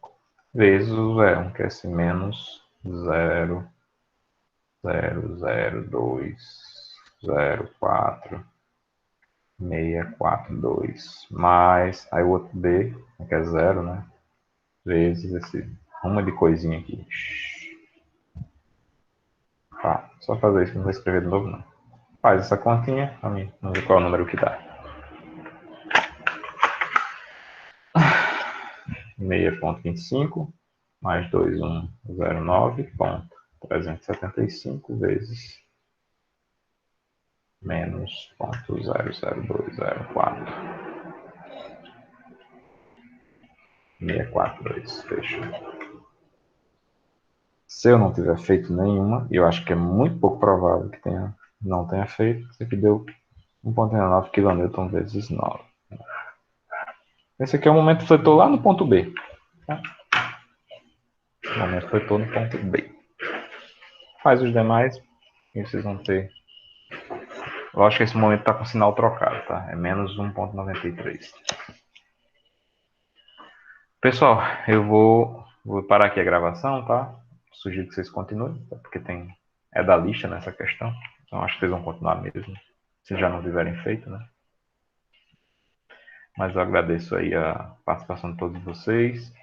vezes o 0, que é esse menos 0,00204,642 mais, aí o outro B, que é 0, né? Vezes esse uma de coisinha aqui. Tá, só fazer isso, não vou escrever de novo não. Faz essa continha, pra mim, vamos ver qual é o número que dá. 6,25 mais 2109,375 vezes menos 0,00204. 642, fechou. Se eu não tiver feito nenhuma, e eu acho que é muito pouco provável que não tenha feito, isso aqui deu 1,9 kN vezes 9. Esse aqui é o momento fletor lá no ponto B. Tá? O momento fletor no ponto B. Faz os demais e vocês vão ter. Lógico que esse momento está com o sinal trocado, tá? É menos 1,93. Pessoal, eu vou parar aqui a gravação, tá? Sugiro que vocês continuem, tá? Porque é da lixa nessa questão. Então acho que vocês vão continuar mesmo, se já não tiverem feito, né? Mas eu agradeço aí a participação de todos vocês.